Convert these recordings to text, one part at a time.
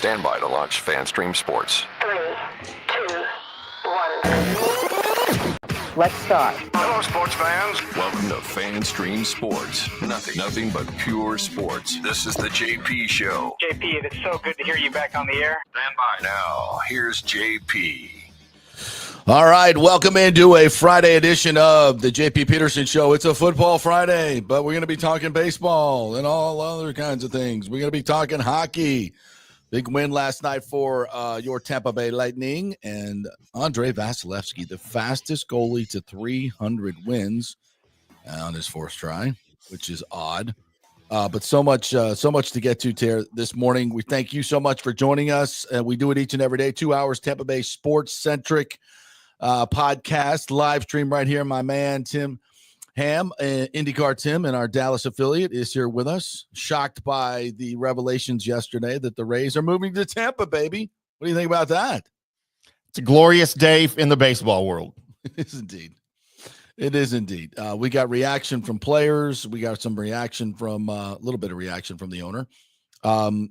Stand by to launch FanStream Sports. 3, 2, 1. Let's start. Hello, sports fans. Welcome to FanStream Sports. Nothing but pure sports. This is the JP Show. JP, it's so good to hear you back on the air. Stand by. Now, here's JP. All right, welcome into a Friday edition of the JP Peterson Show. It's a football Friday, but we're going to be talking baseball and all other kinds of things. We're going to be talking hockey. Big win last night for your Tampa Bay Lightning, and Andrei Vasilevsky, the fastest goalie to 300 wins on his fourth try, which is odd. But so much to get to this morning. We thank you so much for joining us. We do it each and every day, 2 hours Tampa Bay sports-centric podcast live stream right here. My man Tim Ham, IndyCar Tim, and our Dallas affiliate is here with us. Shocked by the revelations yesterday that the Rays are moving to Tampa, baby. What do you think about that? It's a glorious day in the baseball world. It is indeed. It is indeed. We got reaction from players. We got some reaction from a little bit of reaction from the owner. And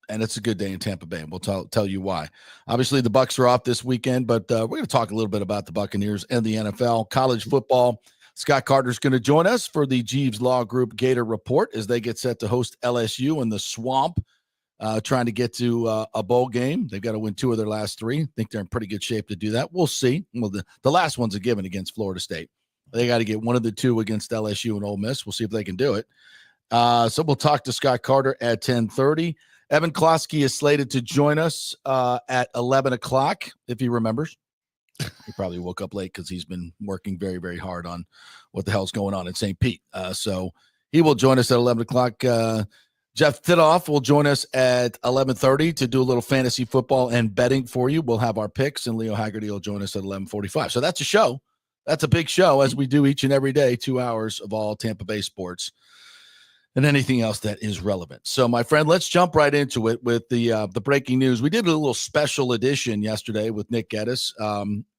it's a good day in Tampa Bay. We'll tell you why. Obviously, the Bucs are off this weekend, but we're going to talk a little bit about the Buccaneers and the NFL, college football. Scott Carter's going to join us for the Jeeves Law Group Gator Report as they get set to host LSU in the Swamp, trying to get to a bowl game. They've got to win 2 of their last 3. I think they're in pretty good shape to do that. We'll see. Well, the last one's a given against Florida State. They got to get 1 of the 2 against LSU and Ole Miss. We'll see if they can do it. So we'll talk to Scott Carter at 10:30. Evan Klosky is slated to join us at 11 o'clock, if he remembers. He probably woke up late because he's been working very, very hard on what the hell's going on in St. Pete. So he will join us at 11 o'clock. Jeff Titoff will join us at 11:30 to do a little fantasy football and betting for you. We'll have our picks, and Leo Haggerty will join us at 11:45. So that's a show. That's a big show, as we do each and every day, 2 hours of all Tampa Bay sports and anything else that is relevant. So, my friend, let's jump right into it with the breaking news. We did a little special edition yesterday with Nick Geddes,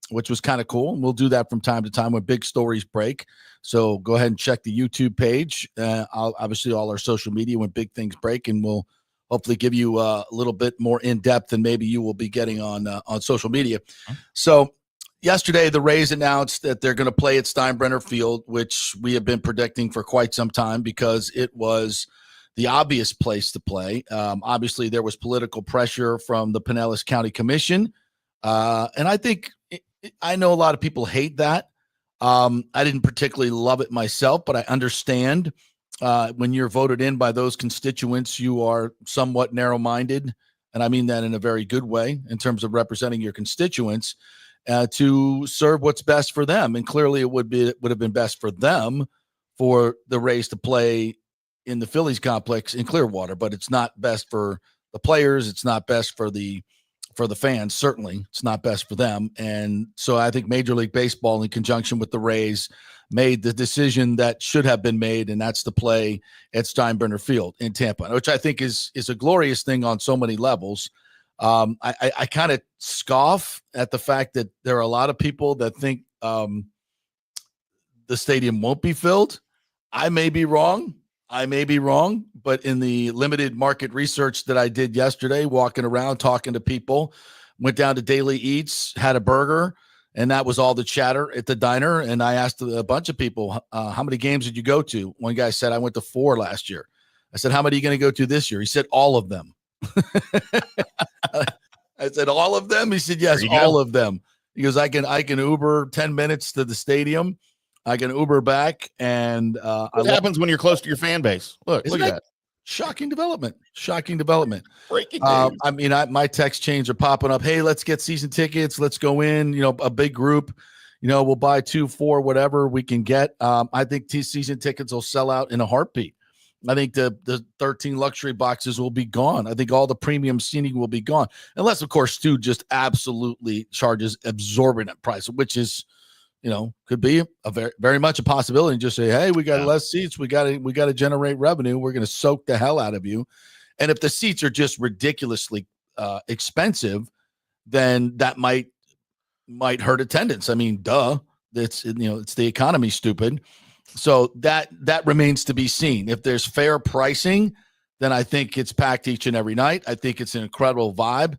which was kind of cool. We'll do that from time to time when big stories break. So go ahead and check the YouTube page. Obviously, all our social media when big things break, and we'll hopefully give you a little bit more in-depth than maybe you will be getting on social media. So yesterday, the Rays announced that they're going to play at Steinbrenner Field, which we have been predicting for quite some time because it was the obvious place to play. Obviously, there was political pressure from the Pinellas County Commission. And I think I know a lot of people hate that. I didn't particularly love it myself, but I understand when you're voted in by those constituents, you are somewhat narrow-minded. And I mean that in a very good way in terms of representing your constituents. To serve what's best for them. And clearly it would have been best for them for the Rays to play in the Phillies complex in Clearwater, but it's not best for the players. It's not best for the fans. Certainly it's not best for them. And so I think Major League Baseball in conjunction with the Rays made the decision that should have been made. And that's to play at Steinbrenner Field in Tampa, which I think is a glorious thing on so many levels. I kind of scoff at the fact that there are a lot of people that think the stadium won't be filled. I may be wrong, but in the limited market research that I did yesterday, walking around, talking to people, went down to Daily Eats, had a burger, and that was all the chatter at the diner. And I asked a bunch of people, how many games did you go to? One guy said, I went to 4 last year. I said, how many are you going to go to this year? He said, all of them. I said, all of them? He said, yes, all of them. He goes, I can Uber 10 minutes to the stadium. I can Uber back. And what happens when you're close to your fan base? Look at that. Shocking development. Breaking news. I mean, my text chains are popping up. Hey, let's get season tickets. Let's go in, a big group. We'll buy 2, 4, whatever we can get. I think season tickets will sell out in a heartbeat. I think the 13 luxury boxes will be gone. I think all the premium seating will be gone. Unless, of course, Stu just absolutely charges exorbitant price, which is, could be a very, very much a possibility. And just say, hey, we got less seats. We got to generate revenue. We're going to soak the hell out of you. And if the seats are just ridiculously expensive, then that might hurt attendance. I mean, duh. It's the economy, stupid. So that remains to be seen. If there's fair pricing, then I think it's packed each and every night. I think it's an incredible vibe.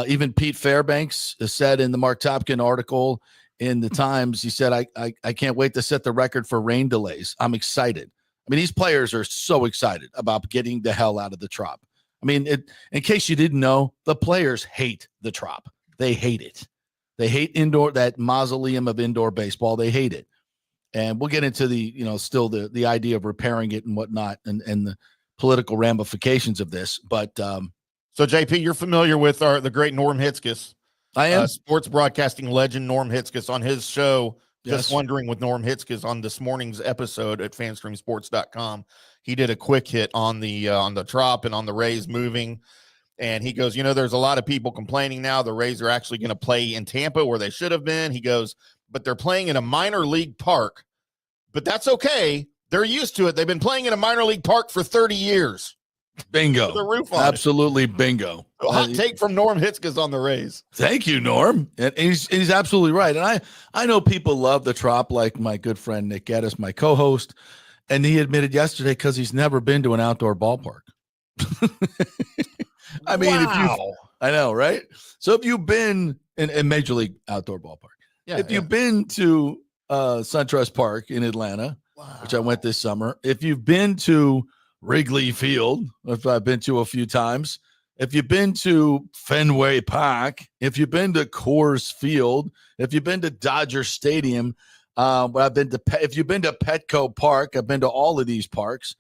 Even Pete Fairbanks said in the Mark Topkin article in the Times, he said, I can't wait to set the record for rain delays. I'm excited. I mean, these players are so excited about getting the hell out of the Trop. I mean, in case you didn't know, the players hate the Trop. They hate it. They hate that mausoleum of indoor baseball. They hate it. And we'll get into still the idea of repairing it and whatnot and the political ramifications of this. But so JP, you're familiar with the great Norm Hitzges. I am. Sports broadcasting legend Norm Hitzges on his show. Yes. Just Wondering with Norm Hitzges on this morning's episode at fanstreamsports.com. He did a quick hit on the Trop and on the Rays moving. And he goes, there's a lot of people complaining now. The Rays are actually going to play in Tampa where they should have been. He goes, but they're playing in a minor league park. But that's okay. They're used to it. They've been playing in a minor league park for 30 years. Bingo. The roof on Absolutely bingo. Hot take from Norm Hitzges on the Rays. Thank you, Norm. And he's absolutely right. And I know people love the Trop, like my good friend Nick Geddes, my co-host, and he admitted yesterday because he's never been to an outdoor ballpark. I mean, I know, right? So if you've been in Major League outdoor ballpark, if you've been to SunTrust Park in Atlanta, which I went this summer, if you've been to Wrigley Field, which I've been to a few times, if you've been to Fenway Park, if you've been to Coors Field, if you've been to Dodger Stadium, if you've been to Petco Park, I've been to all of these parks.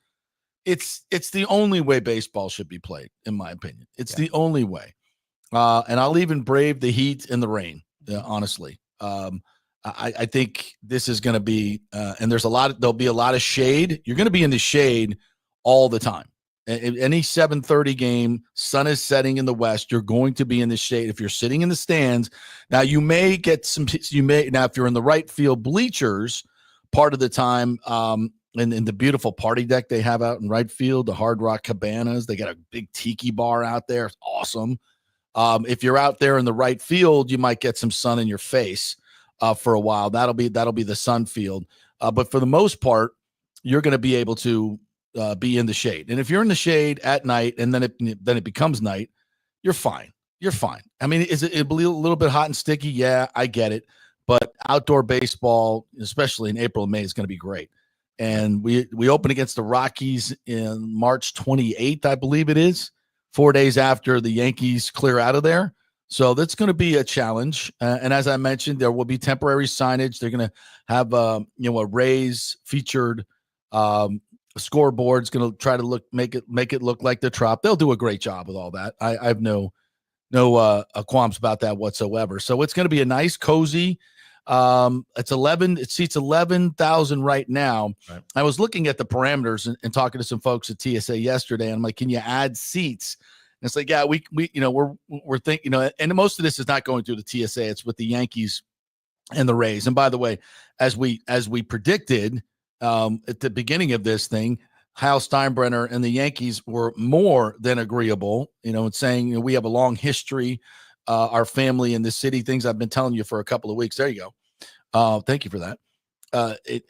It's the only way baseball should be played, in my opinion. It's the only way. And I'll even brave the heat and the rain, honestly. I think this is going to be, and there'll be a lot of shade. You're going to be in the shade all the time. Any 7:30 game, sun is setting in the west, you're going to be in the shade. If you're sitting in the stands, now you may get if you're in the right field bleachers part of the time, in the beautiful party deck they have out in right field, the Hard Rock Cabanas, they got a big tiki bar out there. It's awesome. If you're out there in the right field, you might get some sun in your face for a while. That'll be the sun field. But for the most part, you're going to be able to be in the shade. And if you're in the shade at night and then it becomes night, you're fine. You're fine. I mean, it'll be a little bit hot and sticky? Yeah, I get it. But outdoor baseball, especially in April and May, is going to be great. And we open against the Rockies in March 28th, I believe it is, 4 days after the Yankees clear out of there. So that's going to be a challenge. And as I mentioned, there will be temporary signage. They're going to have a Rays featured scoreboard's going to try to make it look like the Trop. They'll do a great job with all that. I have no qualms about that whatsoever. So it's going to be a nice, cozy. It seats 11,000 right now. Right. I was looking at the parameters and talking to some folks at TSA yesterday, and I'm like, can you add seats? And it's like, yeah, we're thinking, and most of this is not going through the TSA. It's with the Yankees and the Rays. And by the way, as we predicted at the beginning of this thing, Hal Steinbrenner and the Yankees were more than agreeable, and saying we have a long history, our family in the city, things I've been telling you for a couple of weeks. There you go. Thank you for that.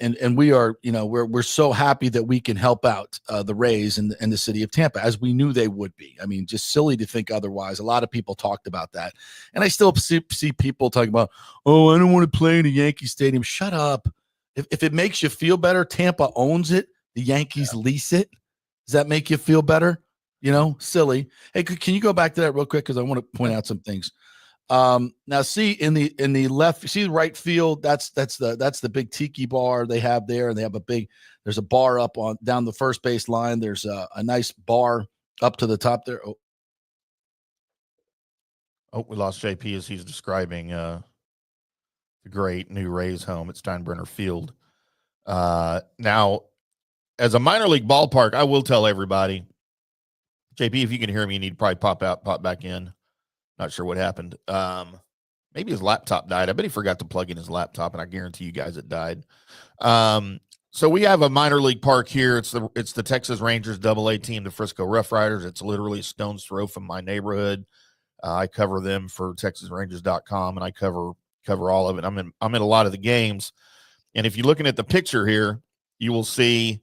And we are, we're so happy that we can help out the Rays and the city of Tampa, as we knew they would be. I mean, just silly to think otherwise. A lot of people talked about that. And I still see people talking about, oh, I don't want to play in a Yankee Stadium. Shut up. If it makes you feel better, Tampa owns it. The Yankees lease it. Does that make you feel better? Silly. Hey, can you go back to that real quick? Because I want to point out some things. Now see in the left, see the right field, that's the big tiki bar they have there. And they have there's a bar up down the first base line. There's a nice bar up to the top there. Oh, we lost JP as he's describing the great new Rays home at Steinbrenner Field. Now, as a minor league ballpark, I will tell everybody, JP, if you can hear me, you need to probably pop back in. Not sure what happened. Maybe his laptop died. I bet he forgot to plug in his laptop, and I guarantee you guys it died. So we have a minor league park here. It's the Texas Rangers AA team, the Frisco Rough Riders. It's literally a stone's throw from my neighborhood. I cover them for TexasRangers.com, and I cover all of it. I'm in a lot of the games. And if you're looking at the picture here, you will see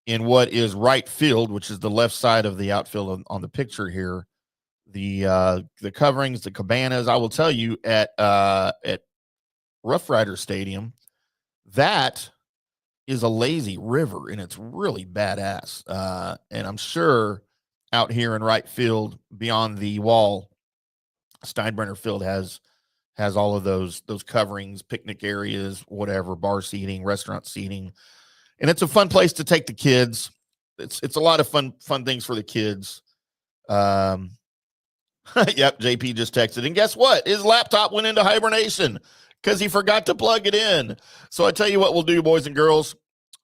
in what is right field, which is the left side of the outfield on the picture here. The coverings, the cabanas. I will tell you at Rough Rider Stadium, that is a lazy river, and it's really badass. And I'm sure out here in right field, beyond the wall, Steinbrenner Field has all of those coverings, picnic areas, whatever, bar seating, restaurant seating, and it's a fun place to take the kids. It's a lot of fun things for the kids. Yep, JP just texted, and guess what? His laptop went into hibernation because he forgot to plug it in. So I tell you what we'll do, boys and girls,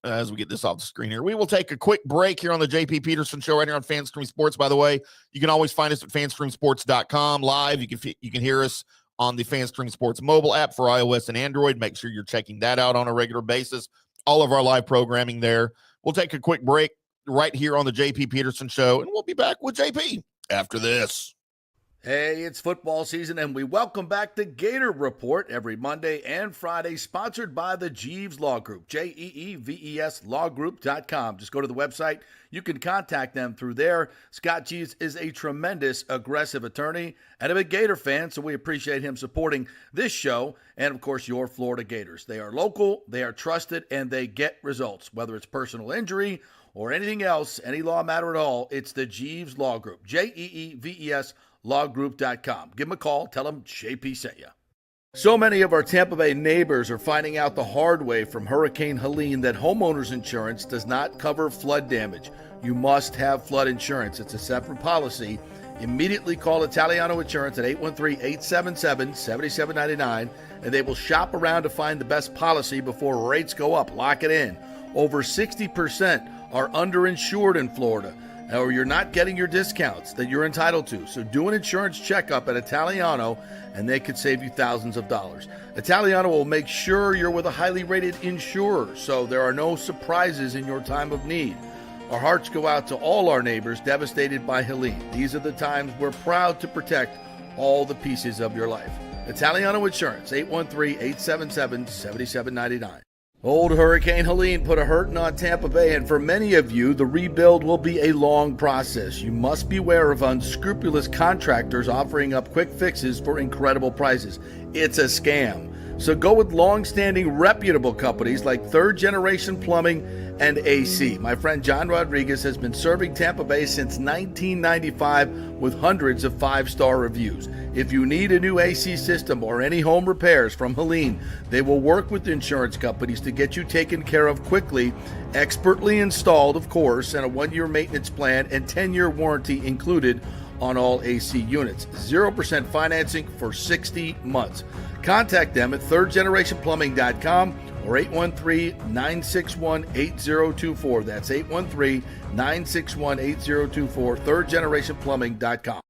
as we get this off the screen here. We will take a quick break here on the JP Peterson Show right here on FanStream Sports. By the way, you can always find us at fanstreamsports.com live. You can hear us on the FanStream Sports mobile app for iOS and Android. Make sure you're checking that out on a regular basis. All of our live programming there. We'll take a quick break right here on the JP Peterson Show, and we'll be back with JP after this. Hey, it's football season, and we welcome back the Gator Report every Monday and Friday, sponsored by the Jeeves Law Group, Jeeves lawgroup.com. Just go to the website. You can contact them through there. Scott Jeeves is a tremendous, aggressive attorney and a big Gator fan, so we appreciate him supporting this show and, of course, your Florida Gators. They are local, they are trusted, and they get results, whether it's personal injury or anything else, any law matter at all. It's the Jeeves Law Group, Jeeves lawgroup.com. Give them a call. Tell them JP sent you. So many of our Tampa Bay neighbors are finding out the hard way from Hurricane Helene that homeowners insurance does not cover flood damage. You must have flood insurance. It's a separate policy. Immediately call Italiano Insurance at 813-877-7799, and they will shop around to find the best policy before rates go up. Lock it in. Over 60% are underinsured in Florida, or you're not getting your discounts that you're entitled to. So do an insurance checkup at Italiano, and they could save you thousands of dollars. Italiano will make sure you're with a highly rated insurer, so there are no surprises in your time of need. Our hearts go out to all our neighbors devastated by Helene. These are the times we're proud to protect all the pieces of your life. Italiano Insurance, 813-877-7799. Old Hurricane Helene put a hurting on Tampa Bay, and for many of you, the rebuild will be a long process. You must beware of unscrupulous contractors offering up quick fixes for incredible prices. It's a scam. So go with long-standing reputable companies like Third Generation Plumbing and AC. My friend John Rodriguez has been serving Tampa Bay since 1995 with hundreds of 5-star reviews. If you need a new AC system or any home repairs from Helene, they will work with insurance companies to get you taken care of quickly, expertly installed, of course, and a 1-year maintenance plan and 10-year warranty included on all AC units. 0% financing for 60 months. Contact them at thirdgenerationplumbing.com or 813-961-8024. That's 813-961-8024, thirdgenerationplumbing.com.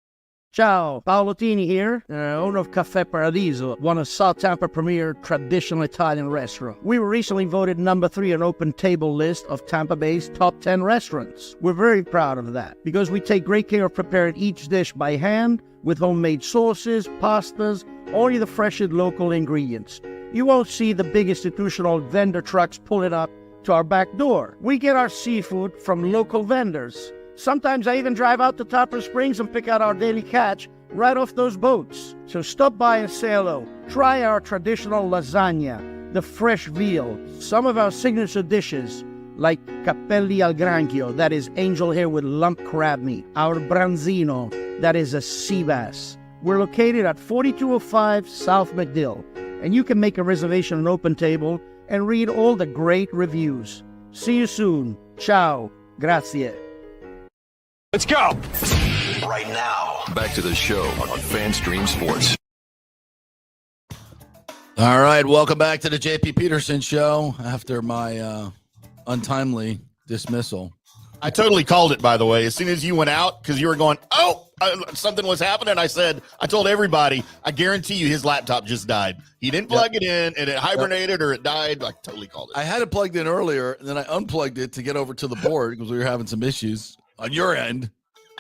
Ciao, Paolo Tini here, owner of Caffè Paradiso, one of South Tampa premier traditional Italian restaurant. We were recently voted number 3 on Open Table list of Tampa Bay's top 10 restaurants. We're very proud of that because we take great care of preparing each dish by hand with homemade sauces, pastas, only the freshest local ingredients. You won't see the big institutional vendor trucks pulling up to our back door. We get our seafood from local vendors. Sometimes I even drive out to Tarpon Springs and pick out our daily catch right off those boats. So stop by and say hello. Try our traditional lasagna, the fresh veal, some of our signature dishes like capelli al granchio, that is angel hair with lump crab meat, our branzino, that is a sea bass. We're located at 4205 South McDill, and you can make a reservation on Open Table and read all the great reviews. See you soon. Ciao. Grazie. Let's go. Right now, back to the show on FanStream Sports. All right, welcome back to the JP Peterson Show after my untimely dismissal. I totally called it, by the way. As soon as you went out, because you were going, something was happening, I told everybody, I guarantee you his laptop just died. He didn't plug it in, and it hibernated or it died. I totally called it. I had it plugged in earlier, and then I unplugged it to get over to the board because we were having some issues on your end.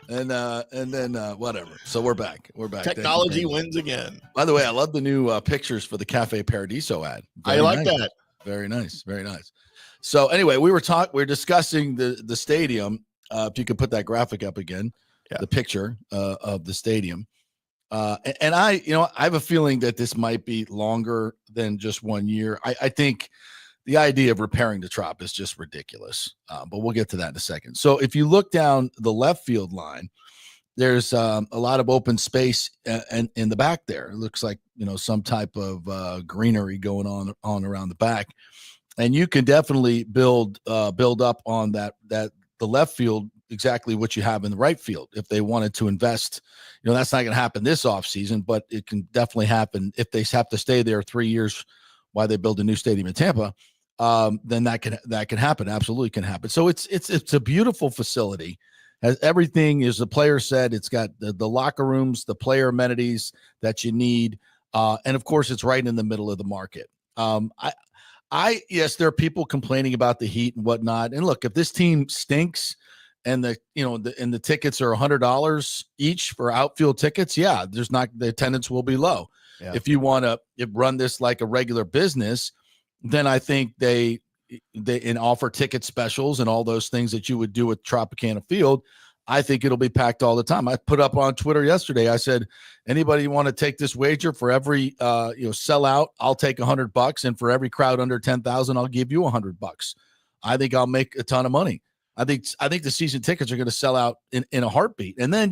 And then whatever. So we're back. Technology wins again. By the way, I love the new pictures for the Cafe Paradiso ad. I like that. Very nice. Very nice. So anyway, we were discussing the stadium. If you could put that graphic up again, the picture of the stadium. And I have a feeling that this might be longer than just 1 year. I think the idea of repairing the Trop is just ridiculous. But we'll get to that in a second. So if you look down the left field line, there's a lot of open space and in the back there. It looks like, some type of greenery going on around the back. And you can definitely build up on the left field, exactly what you have in the right field. If they wanted to invest, that's not going to happen this offseason, but it can definitely happen if they have to stay there 3 years while they build a new stadium in Tampa. Then that can happen. Absolutely can happen. So it's a beautiful facility. Has everything, as the player said. It's got the locker rooms, the player amenities that you need, and of course, it's right in the middle of the market. Yes, there are people complaining about the heat and whatnot. And look, if this team stinks and the tickets are $100 each for outfield tickets, the attendance will be low. Yeah. If you want to run this like a regular business, then I think they offer ticket specials and all those things that you would do with Tropicana Field. I think it'll be packed all the time. I put up on Twitter yesterday. I said, anybody want to take this wager for every sellout? I'll take $100, and for every crowd under 10,000, I'll give you $100. I think I'll make a ton of money. I think the season tickets are going to sell out in a heartbeat. And then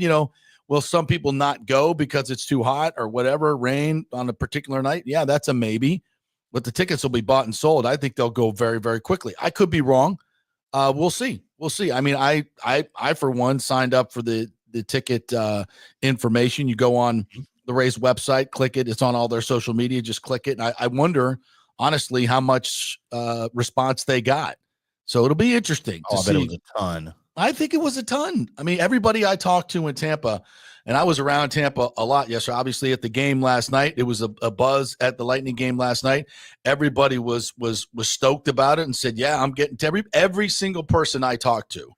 will some people not go because it's too hot or whatever, rain on a particular night? Yeah, that's a maybe. But the tickets will be bought and sold. I think they'll go very, very quickly. I could be wrong. We'll see. I mean, I for one signed up for the ticket information. You go on the Rays website, click it. It's on all their social media. Just click it. And I wonder, honestly, how much response they got. So it'll be interesting to see. I bet it was a ton. I think it was a ton. I mean, everybody I talked to in Tampa, and I was around Tampa a lot yesterday. Obviously, at the game last night, it was a buzz at the Lightning game last night. Everybody was stoked about it and said, "Yeah, I'm getting to every single person I talked to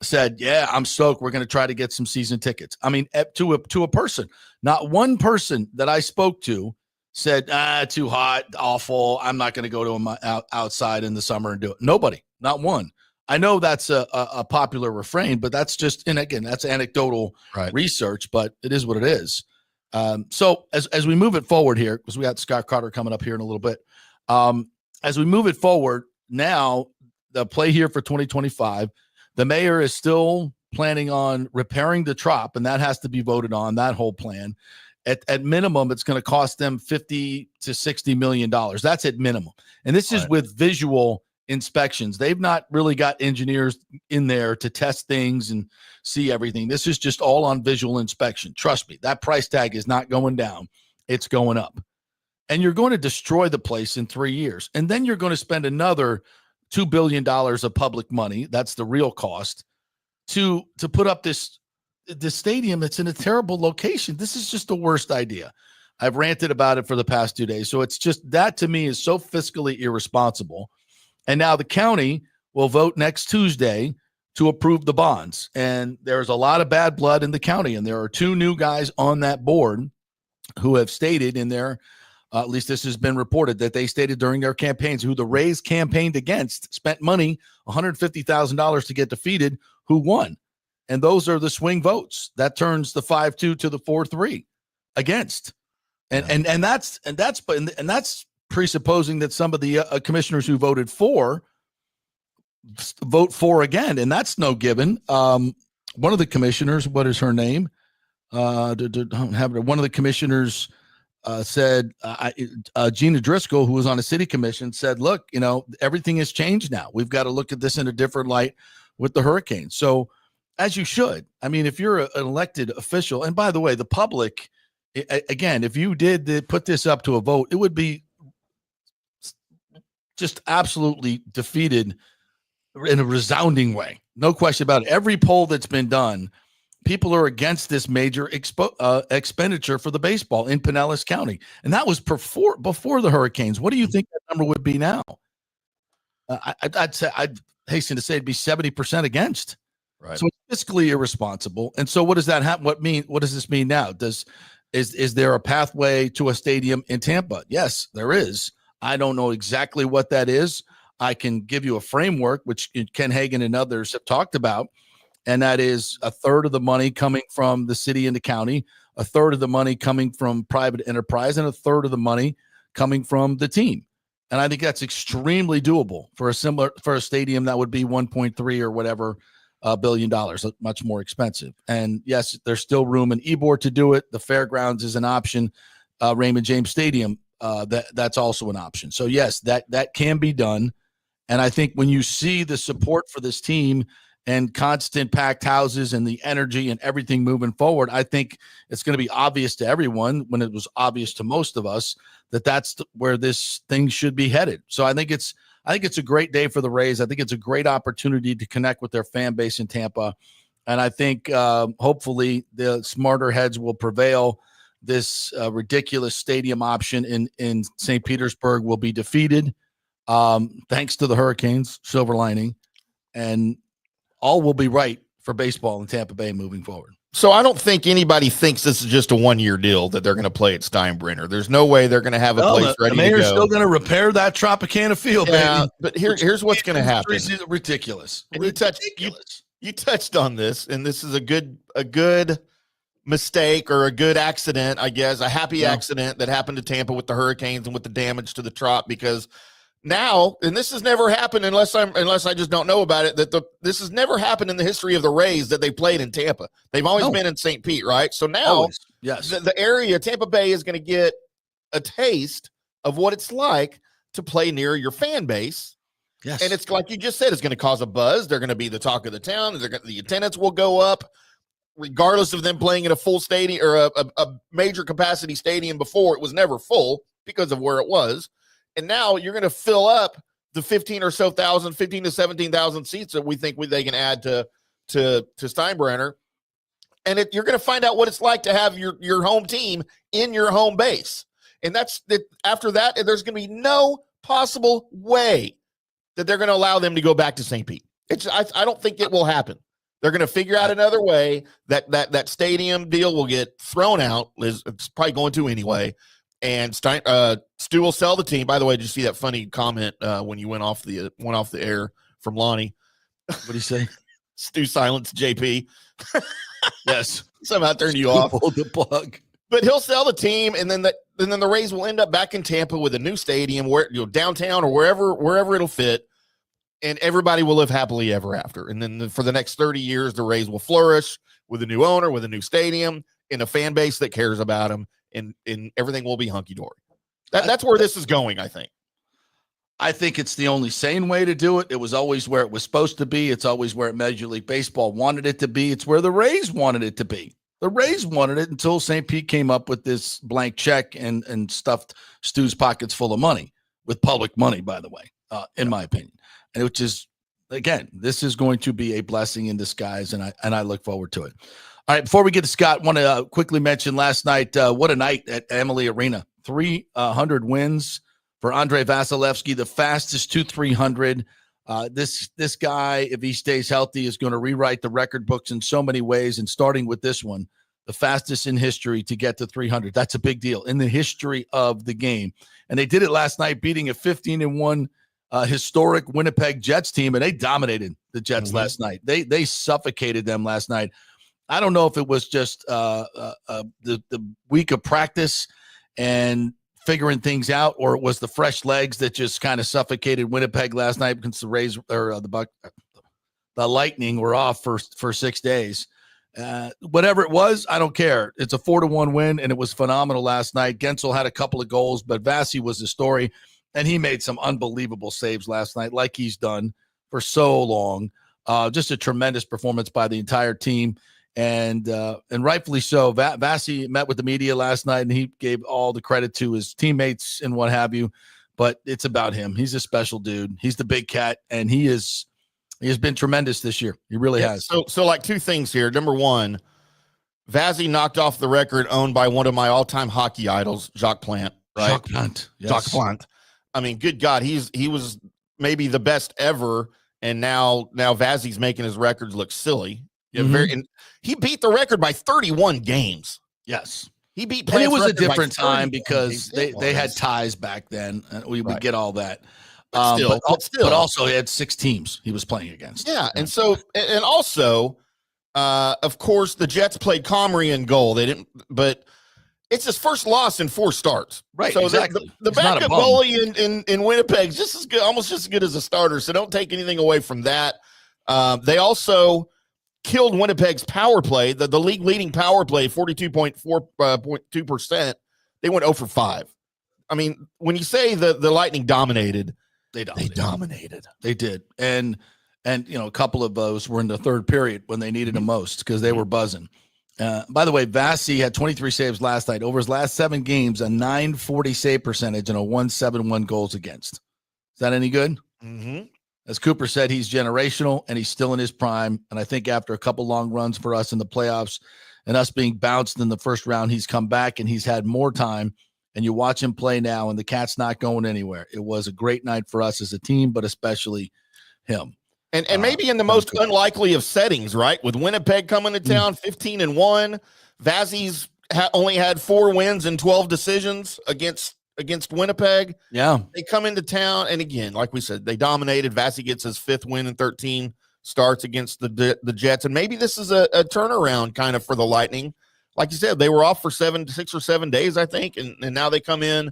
said, yeah, I'm stoked. We're going to try to get some season tickets." I mean, to a person, not one person that I spoke to said, too hot, awful. I'm not going to go to them outside in the summer and do it. Nobody, not one. I know that's a popular refrain, but that's just, and again, that's anecdotal research, but it is what it is. So as we move it forward here, because we got Scott Carter coming up here in a little bit, as we move it forward now, the play here for 2025, the mayor is still planning on repairing the Trop, and that has to be voted on, that whole plan. At minimum, it's going to cost them $50 to $60 million. That's at minimum. And this is with visual inspections. They've not really got engineers in there to test things and see everything. This is just all on visual inspection. Trust me, that price tag is not going down. It's going up. And you're going to destroy the place in 3 years. And then you're going to spend another $2 billion of public money. That's the real cost to put up this stadium. It's in a terrible location. This is just the worst idea. I've ranted about it for the past 2 days. So it's just, that to me is so fiscally irresponsible. And now the county will vote next Tuesday to approve the bonds. And there's a lot of bad blood in the county. And there are 2 new guys on that board who have stated in their, at least this has been reported, that they stated during their campaigns, who the Rays campaigned against, spent money, $150,000 to get defeated, who won. And those are the swing votes. That turns the 5-2 to the 4-3 against. And that's presupposing that some of the commissioners who voted for vote for again, and that's no given. One of the commissioners, what is her name? One of the commissioners said, Gina Driscoll, who was on a city commission, said, look, everything has changed now. We've got to look at this in a different light with the Hurricanes. So, as you should. I mean, if you're an elected official, and by the way, the public, again, if you did put this up to a vote, it would be just absolutely defeated in a resounding way. No question about it. Every poll that's been done, people are against this major expenditure for the baseball in Pinellas County. And that was before the Hurricanes. What do you think that number would be now? I'd hasten to say it'd be 70% against. Right. So it's fiscally irresponsible. And so what does that happen? What does this mean now? Is there a pathway to a stadium in Tampa? Yes, there is. I don't know exactly what that is. I can give you a framework, which Ken Hagan and others have talked about, and that is a third of the money coming from the city and the county, a third of the money coming from private enterprise, and a third of the money coming from the team. And I think that's extremely doable for a stadium that would be 1.3 or whatever $billion, much more expensive. And yes, there's still room in Ybor to do it. The fairgrounds is an option. Raymond James Stadium, that's also an option. So yes, that can be done. And I think when you see the support for this team and constant packed houses and the energy and everything moving forward, I think it's going to be obvious to everyone, when it was obvious to most of us, that that's where this thing should be headed. So I think it's a great day for the Rays. I think it's a great opportunity to connect with their fan base in Tampa. And I think hopefully the smarter heads will prevail. This ridiculous stadium option in St. Petersburg will be defeated, thanks to the Hurricanes, silver lining, and all will be right for baseball in Tampa Bay moving forward. So I don't think anybody thinks this is just a one-year deal that they're going to play at Steinbrenner. There's no way they're going to have a place ready to go. The mayor's still going to repair that Tropicana field, baby. But here's what's going to happen. Ridiculous. And you touched on this, and this is a good mistake or a good accident, I guess, a happy accident that happened to Tampa with the Hurricanes and with the damage to the Trop, because now, and this has never happened unless I just don't know about it, this has never happened in the history of the Rays that they played in Tampa. They've always been in St. Pete, right? So now the area, Tampa Bay, is going to get a taste of what it's like to play near your fan base. Yes. And it's like you just said, it's going to cause a buzz. They're going to be the talk of the town. The attendance will go up, regardless of them playing in a full stadium or a major capacity stadium before. It was never full because of where it was. And now you're going to fill up the 15 to 17,000 seats that we think they can add to Steinbrenner. And you're going to find out what it's like to have your home team in your home base. And after that, there's going to be no possible way that they're going to allow them to go back to St. Pete. I don't think it will happen. They're going to figure out another way that stadium deal will get thrown out. It's probably going to anyway. And Stu will sell the team. By the way, did you see that funny comment when you went off the air from Lonnie? What did he say? Stu silenced JP. Yes, somehow turned you off. Pulled the plug. But he'll sell the team, and then the Rays will end up back in Tampa with a new stadium, where downtown or wherever it'll fit, and everybody will live happily ever after. And then for the next 30 years, the Rays will flourish with a new owner, with a new stadium, and a fan base that cares about them. And everything will be hunky-dory. That's where this is going, I think. I think it's the only sane way to do it. It was always where it was supposed to be. It's always where Major League Baseball wanted it to be. It's where the Rays wanted it to be. The Rays wanted it until St. Pete came up with this blank check and stuffed Stu's pockets full of money, with public money, by the way, in my opinion. And which is, again, this is going to be a blessing in disguise, and I look forward to it. All right, before we get to Scott, I want to quickly mention last night, what a night at Amalie Arena. 300 wins for Andre Vasilevsky, the fastest to 300. This guy, if he stays healthy, is going to rewrite the record books in so many ways, and starting with this one, the fastest in history to get to 300. That's a big deal in the history of the game. And they did it last night, beating a 15-1 historic Winnipeg Jets team, and they dominated the Jets last night. They suffocated them last night. I don't know if it was just the week of practice and figuring things out, or it was the fresh legs that just kind of suffocated Winnipeg last night, because the Rays or the Lightning were off for 6 days. Whatever it was, I don't care. It's a 4-1 win, and it was phenomenal last night. Gensel had a couple of goals, but Vasy was the story, and he made some unbelievable saves last night, like he's done for so long. Just a tremendous performance by the entire team. And rightfully so. Vasy met with the media last night, and he gave all the credit to his teammates and what have you. But it's about him. He's a special dude. He's the big cat, and he has been tremendous this year. He really has. So like two things here. Number one, Vasy knocked off the record owned by one of my all-time hockey idols, Jacques Plante. Right? Jacques Plante. Yes. Jacques Plante. I mean, good God, he was maybe the best ever, and now Vasy's making his records look silly. Yeah, and he beat the record by 31 games. Yes. He beat Plante's, and it was a different time because they had ties back then. We would get all that. But also he had 6 teams he was playing against. Yeah, and so and also, of course, the Jets played Comrie in goal. They didn't, but it's his first loss in 4 starts. Right, So exactly. the He's not a backup bum. goalie in Winnipeg is just as good, almost just as good as a starter. So don't take anything away from that. They also killed Winnipeg's power play, the league leading power play, 42.2%. They went 0 for 5. I mean, when you say the Lightning dominated, they dominated. They did. And a couple of those were in the third period when they needed them most because they were buzzing. By the way, Vasy had 23 saves last night. Over his last 7 games, a .940 save percentage and a 171 goals against. Is that any good? Mm-hmm. As Cooper said, he's generational and he's still in his prime. And I think after a couple long runs for us in the playoffs and us being bounced in the first round, he's come back and he's had more time. And you watch him play now, and the cat's not going anywhere. It was a great night for us as a team, but especially him. And maybe in the most unlikely of settings, right? With Winnipeg coming to town, 15-1. Vasy's only had 4 wins and 12 decisions against Winnipeg. Yeah. They come into town, and again, like we said, they dominated. Vasy gets his 5th win in 13 starts against the Jets. And maybe this is a turnaround kind of for the Lightning. Like you said, they were off for 6 or 7 days, I think, and now they come in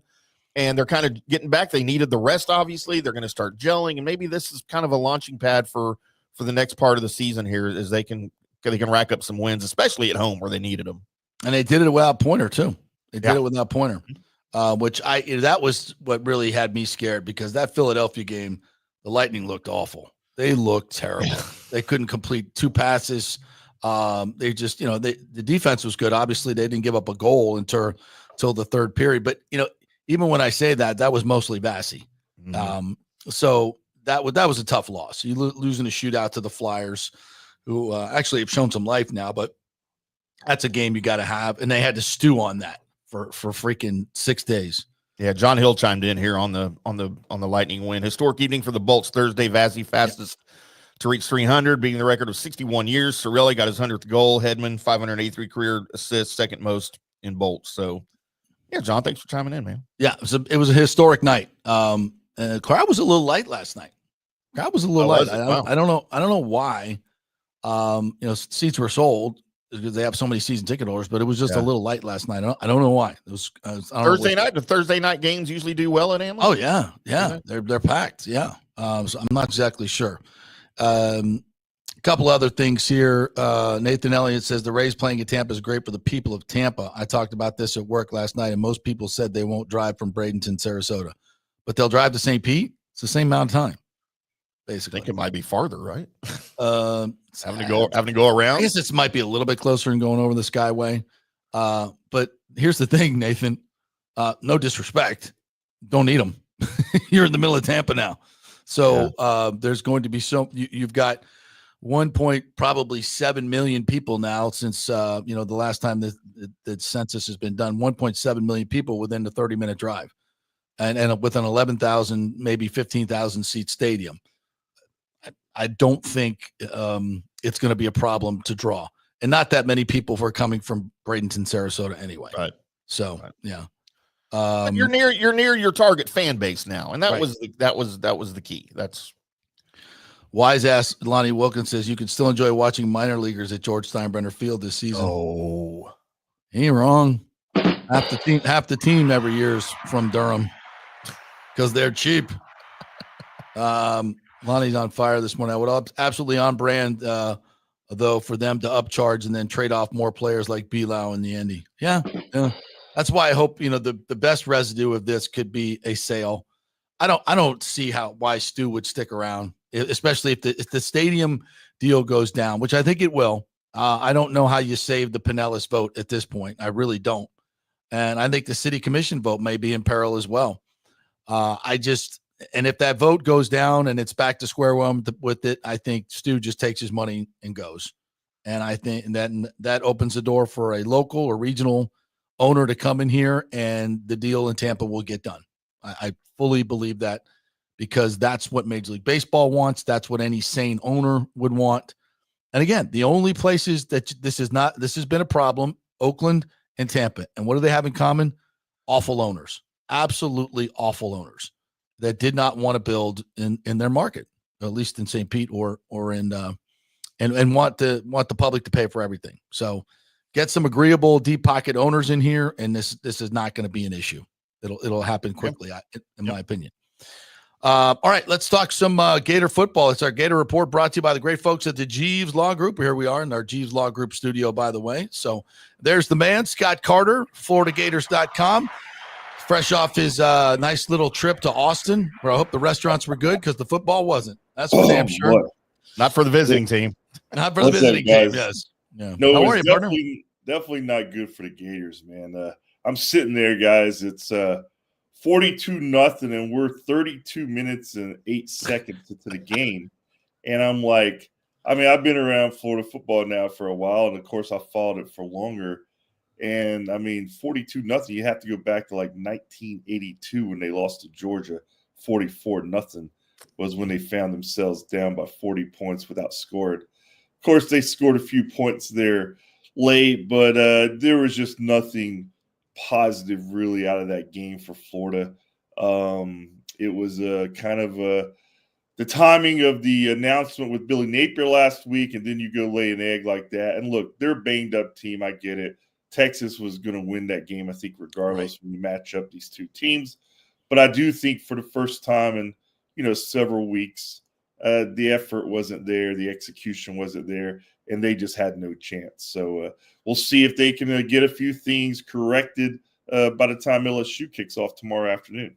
and they're kind of getting back. They needed the rest, obviously. They're going to start gelling, and maybe this is kind of a launching pad for the next part of the season here, as they can rack up some wins, especially at home where they needed them. And they did it without Pointer too. They did it without Pointer, which that was what really had me scared, because that Philadelphia game, the Lightning looked awful. They looked terrible. They couldn't complete 2 passes. They just, the defense was good. Obviously, they didn't give up a goal until the third period. But even when I say that was mostly Vasy. Mm-hmm. So that was a tough loss. You losing a shootout to the Flyers, who actually have shown some life now. But that's a game you got to have, and they had to stew on that for freaking 6 days. Yeah, John Hill chimed in here on the Lightning win. Historic evening for the Bolts Thursday. Vasy fastest to reach 300, beating the record of 61 years. Cirelli got his 100th goal. Hedman, 583 career assists, second most in Bolts. So, yeah, John, thanks for chiming in, man. Yeah, it was a historic night. And the crowd was a little light last night. Crowd was a little light. I don't know why. Seats were sold because they have so many season ticket holders, but it was just a little light last night. I don't know why. It was Thursday night. The Thursday night games usually do well at Amherst. Oh yeah. They're packed. Yeah. So I'm not exactly sure. A couple other things here. Nathan Elliott says the Rays playing at Tampa is great for the people of Tampa. I talked about this at work last night, and most people said they won't drive from Bradenton, Sarasota, but they'll drive to St. Pete. It's the same amount of time, basically. I think it might be farther, right? Having to go around. I guess it might be a little bit closer than going over the Skyway. But here's the thing, Nathan. No disrespect. Don't need them. You're in the middle of Tampa now. So there's going to be you've got 1.7 million people now since the last time the census has been done. 1.7 million people within the 30-minute drive, and with an 11,000, maybe 15,000 seat stadium. I don't think it's going to be a problem to draw, and not that many people were coming from Bradenton, Sarasota anyway. Right. So yeah. But you're near your target fan base now, and that was the key. That's wise ass. Lonnie Wilkins says you can still enjoy watching minor leaguers at George Steinbrenner Field this season. Oh, he ain't wrong. Half the team every year is from Durham because they're cheap. Lonnie's on fire this morning. I would absolutely on brand though for them to upcharge and then trade off more players like Belau and the Indy. Yeah. That's why I hope the best residue of this could be a sale. I don't see why Stu would stick around, especially if the stadium deal goes down, which I think it will. I don't know how you save the Pinellas vote at this point. I really don't, and I think the city commission vote may be in peril as well. And if that vote goes down and it's back to square one with it, I think Stu just takes his money and goes, and I think that opens the door for a local or regional owner to come in here, and the deal in Tampa will get done. I fully believe that, because that's what Major League Baseball wants. That's what any sane owner would want. And again, the only places that this has been a problem, Oakland and Tampa. And what do they have in common? Awful owners, absolutely awful owners. that did not want to build in their market, at least in St. Pete or in and want the public to pay for everything. So get some agreeable deep pocket owners in here, and this is not going to be an issue. It'll happen quickly, in my opinion. All right, let's talk some Gator football. It's our Gator Report brought to you by the great folks at the Jeeves Law Group. Here we are in our Jeeves Law Group studio, by the way. So there's the man, Scott Carter, FloridaGators.com. Fresh off his nice little trip to Austin, where I hope the restaurants were good because the football wasn't. That's for damn sure. Boy. Not for the visiting team. Not for the visiting team, yes. Yeah. No, How are it's you, partner? definitely not good for the Gators, man. I'm sitting there, guys. It's 42-0, and we're 32 minutes and 8 seconds into the game. And I'm like, I mean, I've been around Florida football now for a while, and of course, I followed it for longer. And I mean, 42-0, you have to go back to like 1982 when they lost to Georgia. 44-0 was when they found themselves down by 40 points without scoring. Of course, they scored a few points there late, but there was just nothing positive really out of that game for Florida. It was kind of the timing of the announcement with Billy Napier last week, and then you go lay an egg like that. And look, they're a banged up team. I get it. Texas was going to win that game, I think, regardless when you match up these two teams. But I do think for the first time in several weeks, the effort wasn't there, the execution wasn't there, and they just had no chance. So we'll see if they can get a few things corrected by the time LSU kicks off tomorrow afternoon.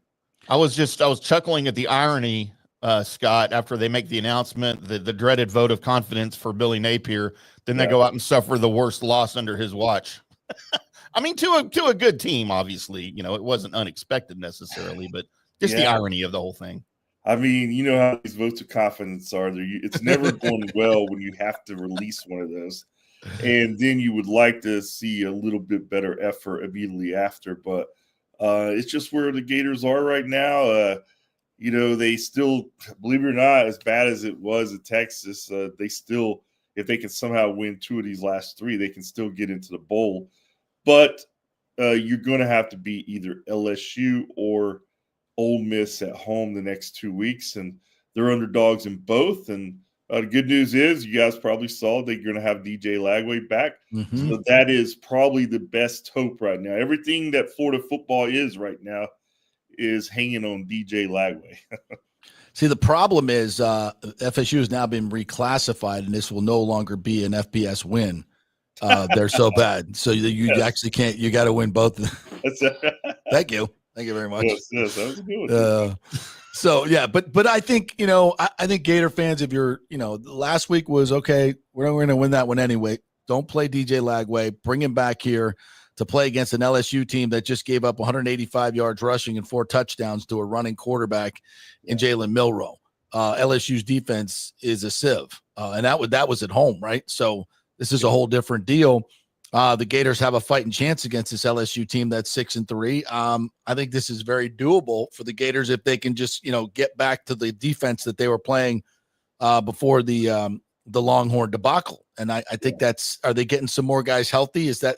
I was chuckling at the irony, Scott, after they make the announcement, the dreaded vote of confidence for Billy Napier. Then they go out and suffer the worst loss under his watch. I mean, to a good team, obviously, it wasn't unexpected necessarily, but just the irony of the whole thing. I mean, you know how these votes of confidence are. It's never going well when you have to release one of those. And then you would like to see a little bit better effort immediately after. But it's just where the Gators are right now. They still, believe it or not, as bad as it was at Texas, they still, if they can somehow win 2 of these last 3, they can still get into the bowl. But you're going to have to beat either LSU or Ole Miss at home the next 2 weeks, and they're underdogs in both. And the good news is, you guys probably saw they're going to have DJ Lagway back. Mm-hmm. So that is probably the best hope right now. Everything that Florida football is right now is hanging on DJ Lagway. See, the problem is FSU has now been reclassified, and this will no longer be an FBS win. They're so bad. So you actually can't – you got to win both. Thank you. Thank you very much. Yes, that was a good one. So yeah, but I think I think Gator fans, if you're last week was okay, we're going to win that one anyway. Don't play DJ Lagway. Bring him back here to play against an LSU team that just gave up 185 yards rushing and 4 touchdowns to a running quarterback in Jalen Milroe. LSU's defense is a sieve, and that was at home, right? So this is a whole different deal. The Gators have a fighting chance against this LSU team that's 6-3. I think this is very doable for the Gators if they can just, get back to the defense that they were playing before the Longhorn debacle. And I think are they getting some more guys healthy? Is that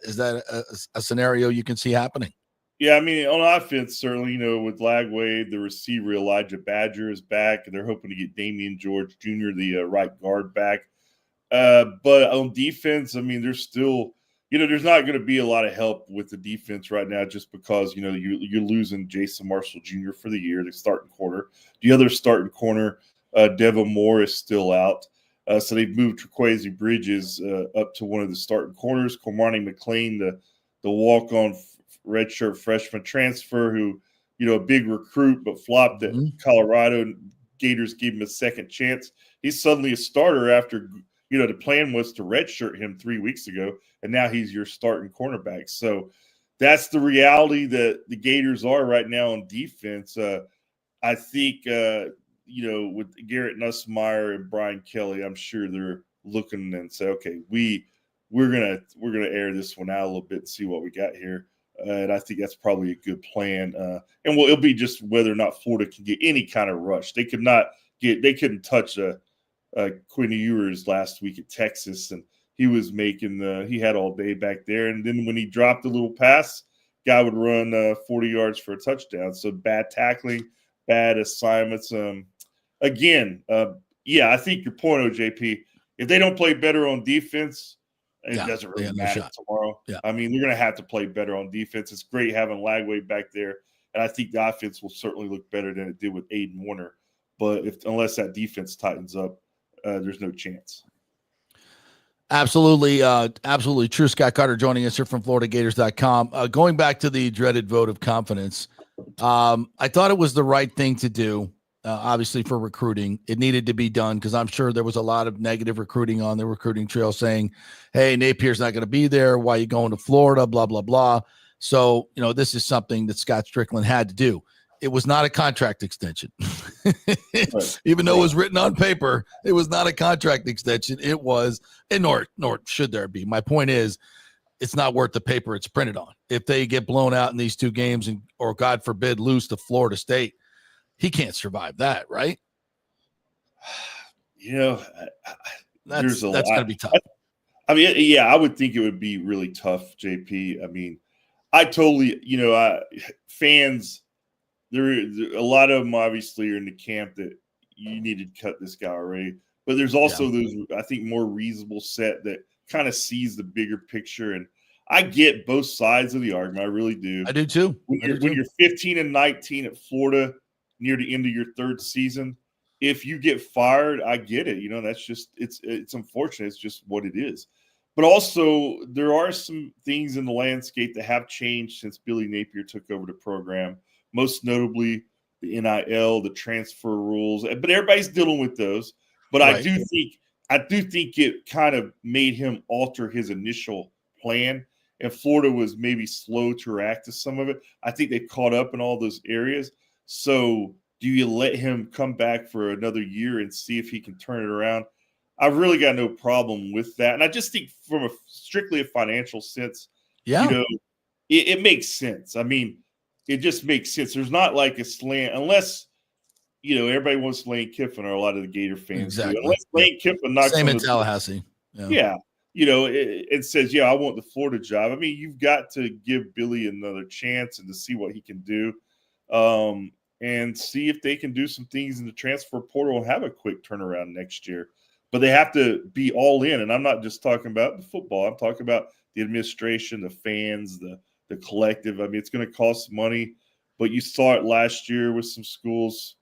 a scenario you can see happening? Yeah, I mean, on offense, certainly, with Lagway, the receiver Elijah Badger is back, and they're hoping to get Damian George Jr., the right guard, back. But on defense, I mean, there's still – there's not going to be a lot of help with the defense right now just because, you're losing Jason Marshall Jr. for the year, the starting corner. The other starting corner, Devin Moore, is still out. So they've moved Trequazi Bridges up to one of the starting corners. Cormani McLean, the walk-on redshirt freshman transfer who, a big recruit but flopped at Colorado. Gators gave him a second chance. He's suddenly a starter after – the plan was to redshirt him 3 weeks ago, and now he's your starting cornerback. So that's the reality that the Gators are right now on defense. I think, with Garrett Nussmeier and Brian Kelly, I'm sure they're looking and say, okay, we're gonna air this one out a little bit and see what we got here. And I think that's probably a good plan. And it'll be just whether or not Florida can get any kind of rush. They couldn't touch Quinn Ewers last week at Texas, and he was he had all day back there. And then when he dropped a little pass, guy would run 40 yards for a touchdown. So bad tackling, bad assignments. Again, yeah, I think your point, OJP. If they don't play better on defense, it doesn't really matter tomorrow. Yeah. I mean, they're going to have to play better on defense. It's great having Lagway back there, and I think the offense will certainly look better than it did with Aiden Warner. But unless that defense tightens up, there's no chance. Absolutely. Absolutely true. Scott Carter joining us here from FloridaGators.com. Going back to the dreaded vote of confidence, I thought it was the right thing to do. Obviously, for recruiting, it needed to be done because I'm sure there was a lot of negative recruiting on the recruiting trail saying, hey, Napier's not going to be there. Why are you going to Florida? Blah, blah, blah. So, this is something that Scott Strickland had to do. It was not a contract extension. Even though it was written on paper, it was not a contract extension. It was, and nor should there be. My point is, it's not worth the paper it's printed on. If they get blown out in these two games or God forbid, lose to Florida State, he can't survive that, right? That's going to be tough. I mean, yeah, I would think it would be really tough, JP. I mean, I totally, fans, there a lot of them obviously are in the camp that you need to cut this guy already. But there's also those, I think, more reasonable set that kind of sees the bigger picture. And I get both sides of the argument. I really do. I do too. When you're 15-19 at Florida, near the end of your third season, if you get fired, I get it. That's just it's unfortunate. It's just what it is. But also, there are some things in the landscape that have changed since Billy Napier took over the program. Most notably, the NIL, the transfer rules. But everybody's dealing with those. But right. I do think it kind of made him alter his initial plan. And Florida was maybe slow to react to some of it. I think they caught up in all those areas. So do you let him come back for another year and see if he can turn it around? I've really got no problem with that. And I just think from strictly a financial sense, it makes sense. I mean, it just makes sense. There's not like a slant unless, everybody wants Lane Kiffin or a lot of the Gator fans. Exactly. Unless Lane Kiffin knocks same in Tallahassee. It says, I want the Florida job. I mean, you've got to give Billy another chance and to see what he can do. And see if they can do some things in the transfer portal and have a quick turnaround next year. But they have to be all in. And I'm not just talking about the football. I'm talking about the administration, the fans, the collective. I mean, it's going to cost money. But you saw it last year with some schools,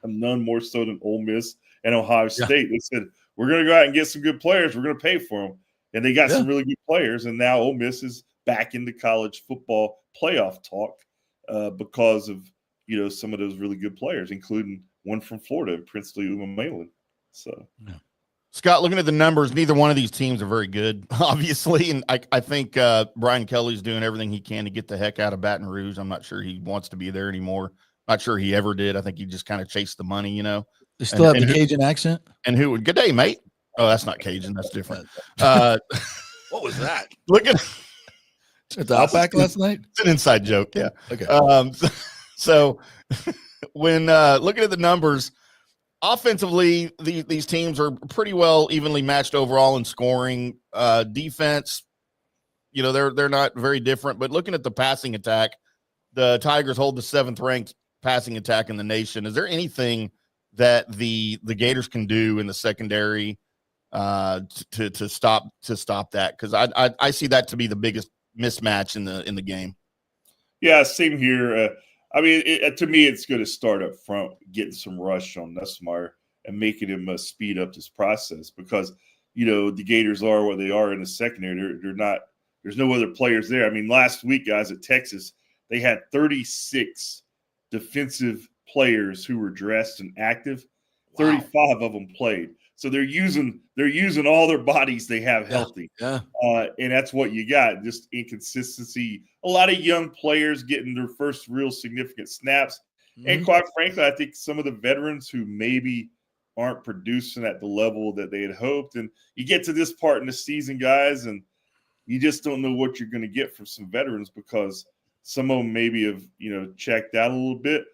none more so than Ole Miss and Ohio State. They said, we're going to go out and get some good players. We're going to pay for them. And they got some really good players. And now Ole Miss is back into college football playoff talk because of some of those really good players, including one from Florida, Princely Umamalin. So, Scott, looking at the numbers, neither one of these teams are very good, obviously. And I think Brian Kelly's doing everything he can to get the heck out of Baton Rouge. I'm not sure he wants to be there anymore. Not sure he ever did. I think he just kind of chased the money, They still have the Cajun accent? And who would, good day, mate. Oh, that's not Cajun. That's different. What was that? Look at the Outback last night? It's an inside joke. Yeah. Okay. So when looking at the numbers, offensively, these teams are pretty well evenly matched overall in scoring. Defense, they're not very different. But looking at the passing attack, the Tigers hold the 7th ranked passing attack in the nation. Is there anything that the Gators can do in the secondary to stop that? Because I see that to be the biggest mismatch in the game. Yeah, same here. I mean, to me, it's going to start up front, getting some rush on Nussmeier and making him speed up this process because, the Gators are what they are in the secondary. They're not – there's no other players there. I mean, last week, guys, at Texas, they had 36 defensive players who were dressed and active. 35 of them played. So they're using all their bodies they have healthy. Yeah. And that's what you got, just inconsistency. A lot of young players getting their first real significant snaps. Mm-hmm. And quite frankly, I think some of the veterans who maybe aren't producing at the level that they had hoped. And you get to this part in the season, guys, and you just don't know what you're going to get from some veterans because some of them maybe have, checked out a little bit.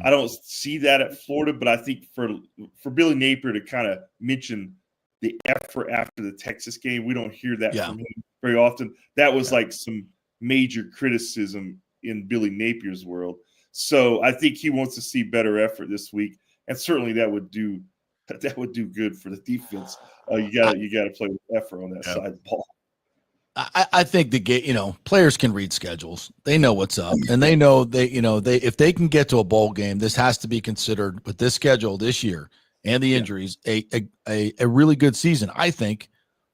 I don't see that at Florida, but I think for Billy Napier to kind of mention the effort after the Texas game, we don't hear that from him very often. That was like some major criticism in Billy Napier's world. So I think he wants to see better effort this week, and certainly that would do good for the defense. You gotta play with effort on that side of the ball. I think players can read schedules. They know what's up, and they know if they can get to a bowl game, this has to be considered with this schedule this year and the injuries, a really good season, I think,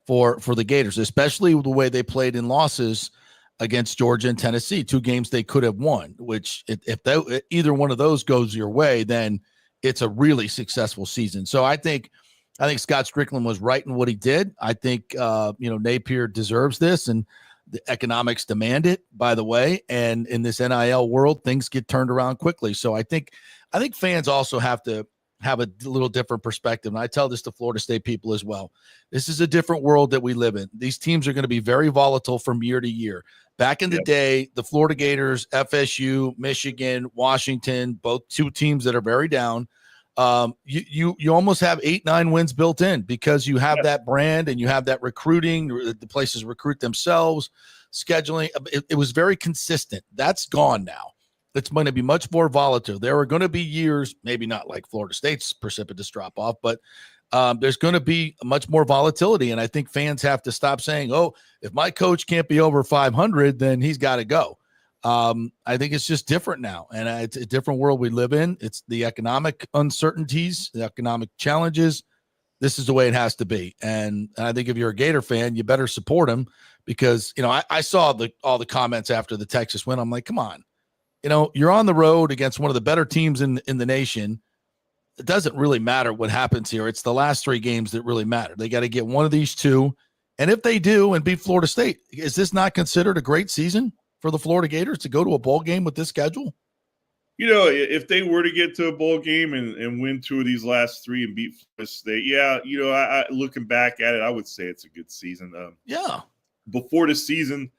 for the Gators, especially the way they played in losses against Georgia and Tennessee, 2 games they could have won, which if either one of those goes your way, then it's a really successful season. So I think Scott Strickland was right in what he did. I think Napier deserves this, and the economics demand it, by the way. And in this NIL world, things get turned around quickly. So I think fans also have to have a little different perspective. And I tell this to Florida State people as well. This is a different world that we live in. These teams are going to be very volatile from year to year. Back in the day, the Florida Gators, FSU, Michigan, Washington, both 2 teams that are very down. You almost have 8-9 wins built in because you have that brand and you have that recruiting. The places recruit themselves, scheduling. It was very consistent. That's gone now. It's going to be much more volatile. There are going to be years, maybe not like Florida State's precipitous drop off, but there's going to be much more volatility. And I think fans have to stop saying, "Oh, if my coach can't be over 500, then he's got to go." I think it's just different now, and it's a different world we live in. It's the economic uncertainties, the economic challenges. This is the way it has to be. And I think if you're a Gator fan, you better support him because, I saw all the comments after the Texas win. I'm like, come on, you're on the road against one of the better teams in the nation. It doesn't really matter what happens here. It's the last 3 games that really matter. They got to get one of these 2. And if they do and beat Florida State, is this not considered a great season for the Florida Gators to go to a bowl game with this schedule? If they were to get to a bowl game and win 2 of these last 3 and beat Florida State, I looking back at it, I would say it's a good season. Before the season,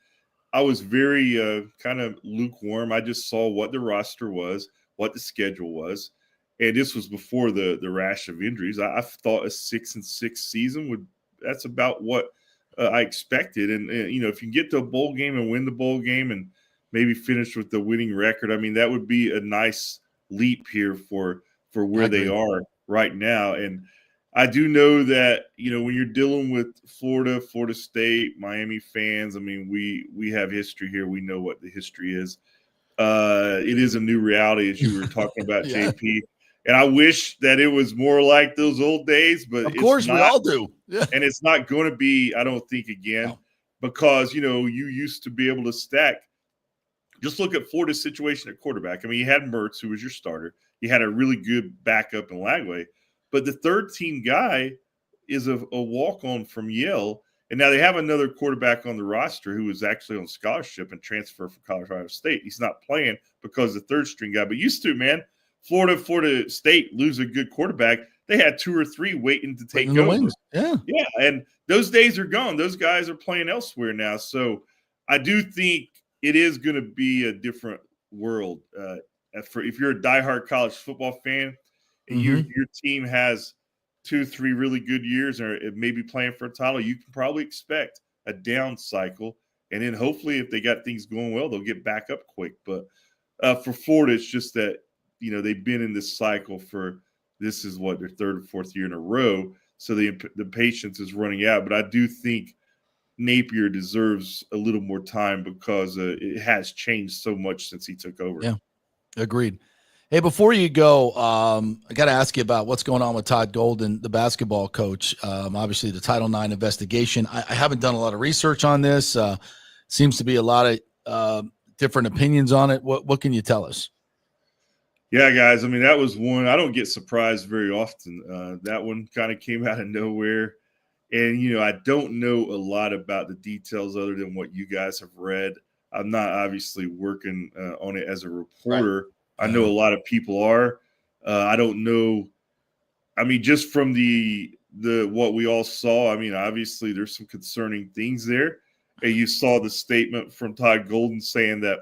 I was very kind of lukewarm. I just saw what the roster was, what the schedule was, and this was before the rash of injuries. I thought a 6-6 season that's about what I expected. And if you can get to a bowl game and win the bowl game and maybe finish with the winning record, I mean, that would be a nice leap here for where they are right now. And I do know that, when you're dealing with Florida State, Miami fans, I mean, we have history here. We know what the history is. It is a new reality, as you were talking about, JP. And I wish that it was more like those old days, but of course we all do. Yeah. And it's not going to be, I don't think, again, because, you used to be able to stack. Just look at Florida's situation at quarterback. I mean, you had Mertz, who was your starter. You had a really good backup in Lagway. But the third-team guy is a walk-on from Yale. And now they have another quarterback on the roster who is actually on scholarship and transfer from Colorado State. He's not playing because the third-string guy. But used to, man, Florida State lose a good quarterback. They had 2 or 3 waiting to take over. Wings. Yeah. And those days are gone. Those guys are playing elsewhere now. So I do think it is going to be a different world. If you're a diehard college football fan and your team has 2-3 really good years or maybe playing for a title, you can probably expect a down cycle. And then hopefully if they got things going well, they'll get back up quick. But for Florida, it's just that, they've been in this cycle this is their 3rd or 4th year in a row. So the patience is running out. But I do think Napier deserves a little more time because it has changed so much since he took over. Yeah, agreed. Hey, before you go, I got to ask you about what's going on with Todd Golden, the basketball coach. Obviously, the Title IX investigation. I haven't done a lot of research on this. Seems to be a lot of different opinions on it. What can you tell us? Yeah, guys. I mean, that was one. I don't get surprised very often. That one kind of came out of nowhere. And, I don't know a lot about the details other than what you guys have read. I'm not obviously working on it as a reporter. Right. I know a lot of people are. I don't know. I mean, just from the what we all saw, I mean, obviously there's some concerning things there. And you saw the statement from Todd Golden saying that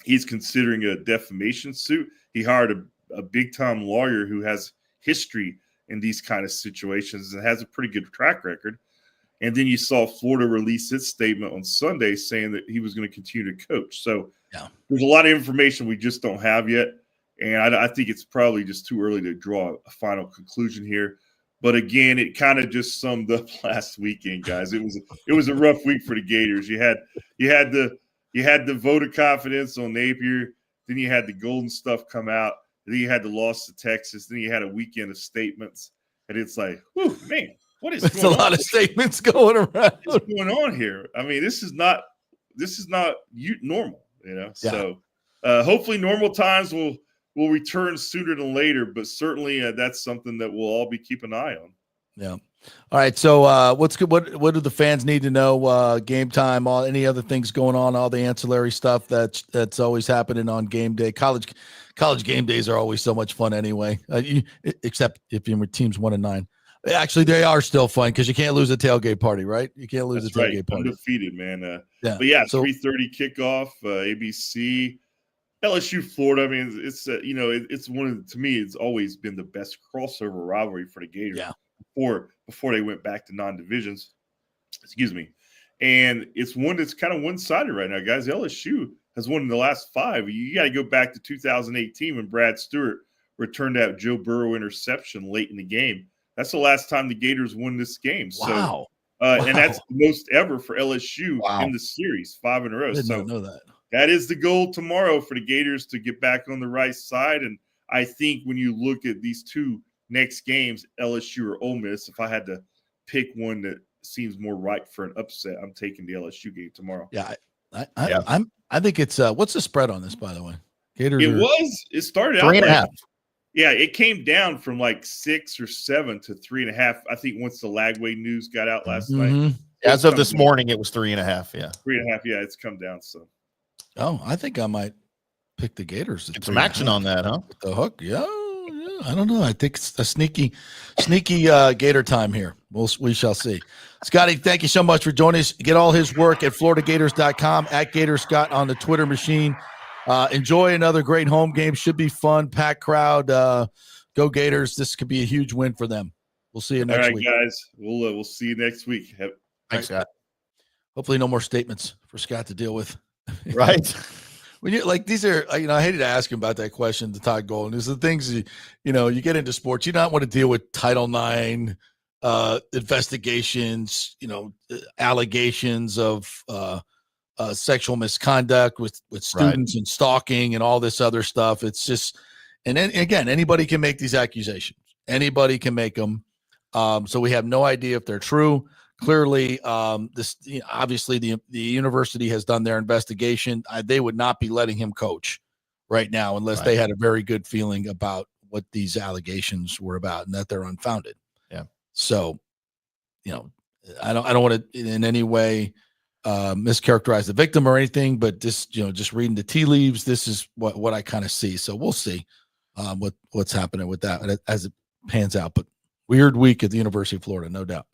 he's considering a defamation suit. He hired a big-time lawyer who has history in these kind of situations and has a pretty good track record. And then you saw Florida release its statement on Sunday saying that he was going to continue to coach. So there's a lot of information we just don't have yet. And I think it's probably just too early to draw a final conclusion here. But again, it kind of just summed up last weekend, guys. It was a rough week for the Gators. You had the vote of confidence on Napier, then you had the Golden stuff come out, then you had the loss to Texas, then you had a weekend of statements, and it's like, whew, man, what is It's going a lot on? of statements going around. What's going on here? I mean, this is not normal, you know. Yeah. So hopefully, normal times will return sooner than later. But certainly, that's something that we'll all be keeping an eye on. Yeah. All right. So what's good? What do the fans need to know? Game time, any other things going on, all the ancillary stuff that's always happening on game day. College game days are always so much fun anyway. Except if your team's 1-9. Actually, they are still fun because you can't lose a tailgate party, right? You can't lose a tailgate party. Undefeated, man. Yeah. But yeah, So 3:30 kickoff, ABC, LSU, Florida. I mean, it's it's one of to me, it's always been the best crossover rivalry for the Gators. Yeah. Before they went back to non-divisions. Excuse me. And it's one that's kind of one-sided right now, guys. LSU has won in the last 5. You got to go back to 2018 when Brad Stewart returned that Joe Burrow interception late in the game. That's the last time the Gators won this game. wow. So, and that's the most ever for LSU in the series, 5 in a row. I did not know that. That is the goal tomorrow for the Gators to get back on the right side. And I think when you look at these two next games, LSU or Ole Miss, if I had to pick one that seems more ripe for an upset, I'm taking the LSU game tomorrow. Yeah. I think it's what's the spread on this, by the way? Gators. It started out 3.5. Yeah, it came down from like 6 or 7 to 3.5. I think once the Lagway news got out last night. As of this morning, it was 3.5. Yeah. 3.5. Yeah, it's come down. So. Oh, I think I might pick the Gators. Get some action on that, huh? The hook. Yeah. I don't know. I think it's a sneaky Gator time here. We shall see. Scotty, thank you so much for joining us. Get all his work at FloridaGators.com, at Gator Scott on the Twitter machine. Enjoy another great home game. Should be fun. Packed crowd. Go Gators. This could be a huge win for them. We'll see you next week. All right, guys. We'll see you next week. Thanks, Scott. Hopefully no more statements for Scott to deal with. Right. When you like these are, I hated to ask him about that question to Todd Golden. These are the things you get into sports. You don't want to deal with Title IX investigations, allegations of sexual misconduct with students and stalking and all this other stuff. It's just, and then again, anybody can make these accusations. Anybody can make them. So we have no idea if they're true. Clearly, obviously the university has done their investigation. They would not be letting him coach right now unless they had a very good feeling about what these allegations were about and that they're unfounded. Yeah. So, I don't want to in any way mischaracterize the victim or anything, but just reading the tea leaves, this is what I kind of see. So we'll see what's happening with that as it pans out. But weird week at the University of Florida, no doubt.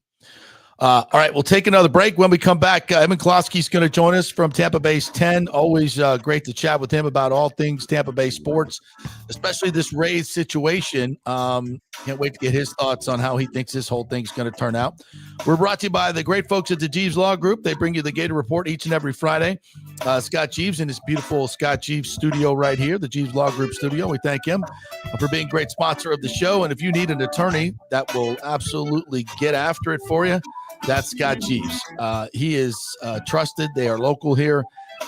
All right, we'll take another break. When we come back, Evan Klosky's going to join us from Tampa Bay's 10. Always great to chat with him about all things Tampa Bay sports, especially this Rays situation. Can't wait to get his thoughts on how he thinks this whole thing's going to turn out. We're brought to you by the great folks at the Jeeves Law Group. They bring you the Gator Report each and every Friday. Scott Jeeves in his beautiful Scott Jeeves studio right here, the Jeeves Law Group studio. We thank him for being a great sponsor of the show. And if you need an attorney that will absolutely get after it for you, that's Scott Jeeves. He is trusted. They are local here,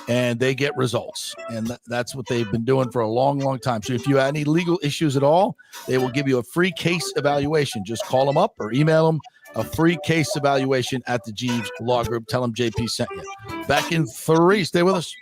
and they get results. And that's what they've been doing for a long, long time. So if you have any legal issues at all, they will give you a free case evaluation. Just call them up or email them a free case evaluation at the Jeeves Law Group. Tell them JP sent you. Back in 3. Stay with us.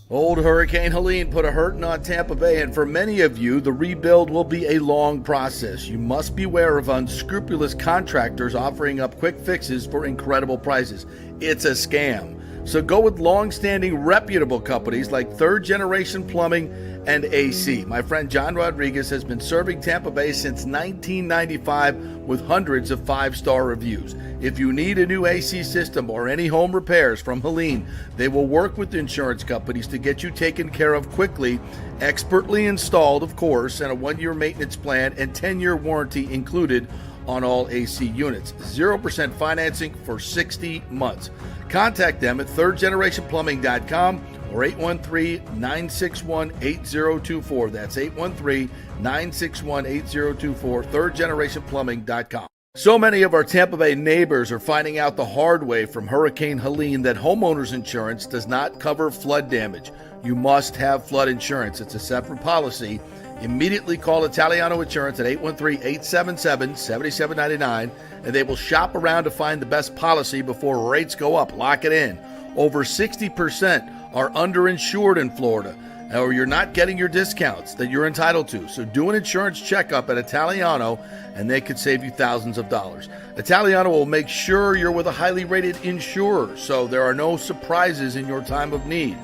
Old Hurricane Helene put a hurting on Tampa Bay, and for many of you, the rebuild will be a long process. You must beware of unscrupulous contractors offering up quick fixes for incredible prices. It's a scam. So go with long-standing reputable companies like Third Generation Plumbing and AC. My friend John Rodriguez has been serving Tampa Bay since 1995 with hundreds of 5-star reviews. If you need a new AC system or any home repairs from Helene, they will work with insurance companies to get you taken care of quickly, expertly installed, of course, and a 1-year maintenance plan and 10-year warranty included. on all AC units. 0% financing for 60 months. Contact them at thirdgenerationplumbing.com or 813-961-8024. That's 813-961-8024, thirdgenerationplumbing.com. So many of our Tampa Bay neighbors are finding out the hard way from Hurricane Helene that homeowners insurance does not cover flood damage. You must have flood insurance. It's a separate policy. Immediately call Italiano Insurance at 813-877-7799, and they will shop around to find the best policy before rates go up. Lock it in. Over 60% are underinsured in Florida, or you're not getting your discounts that you're entitled to. So do an insurance checkup at Italiano, and they could save you thousands of dollars. Italiano will make sure you're with a highly rated insurer, so there are no surprises in your time of need.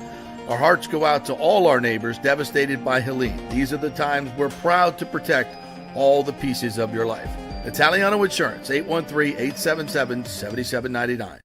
Our hearts go out to all our neighbors devastated by Helene. These are the times we're proud to protect all the pieces of your life. Italiano Insurance, 813-877-7799.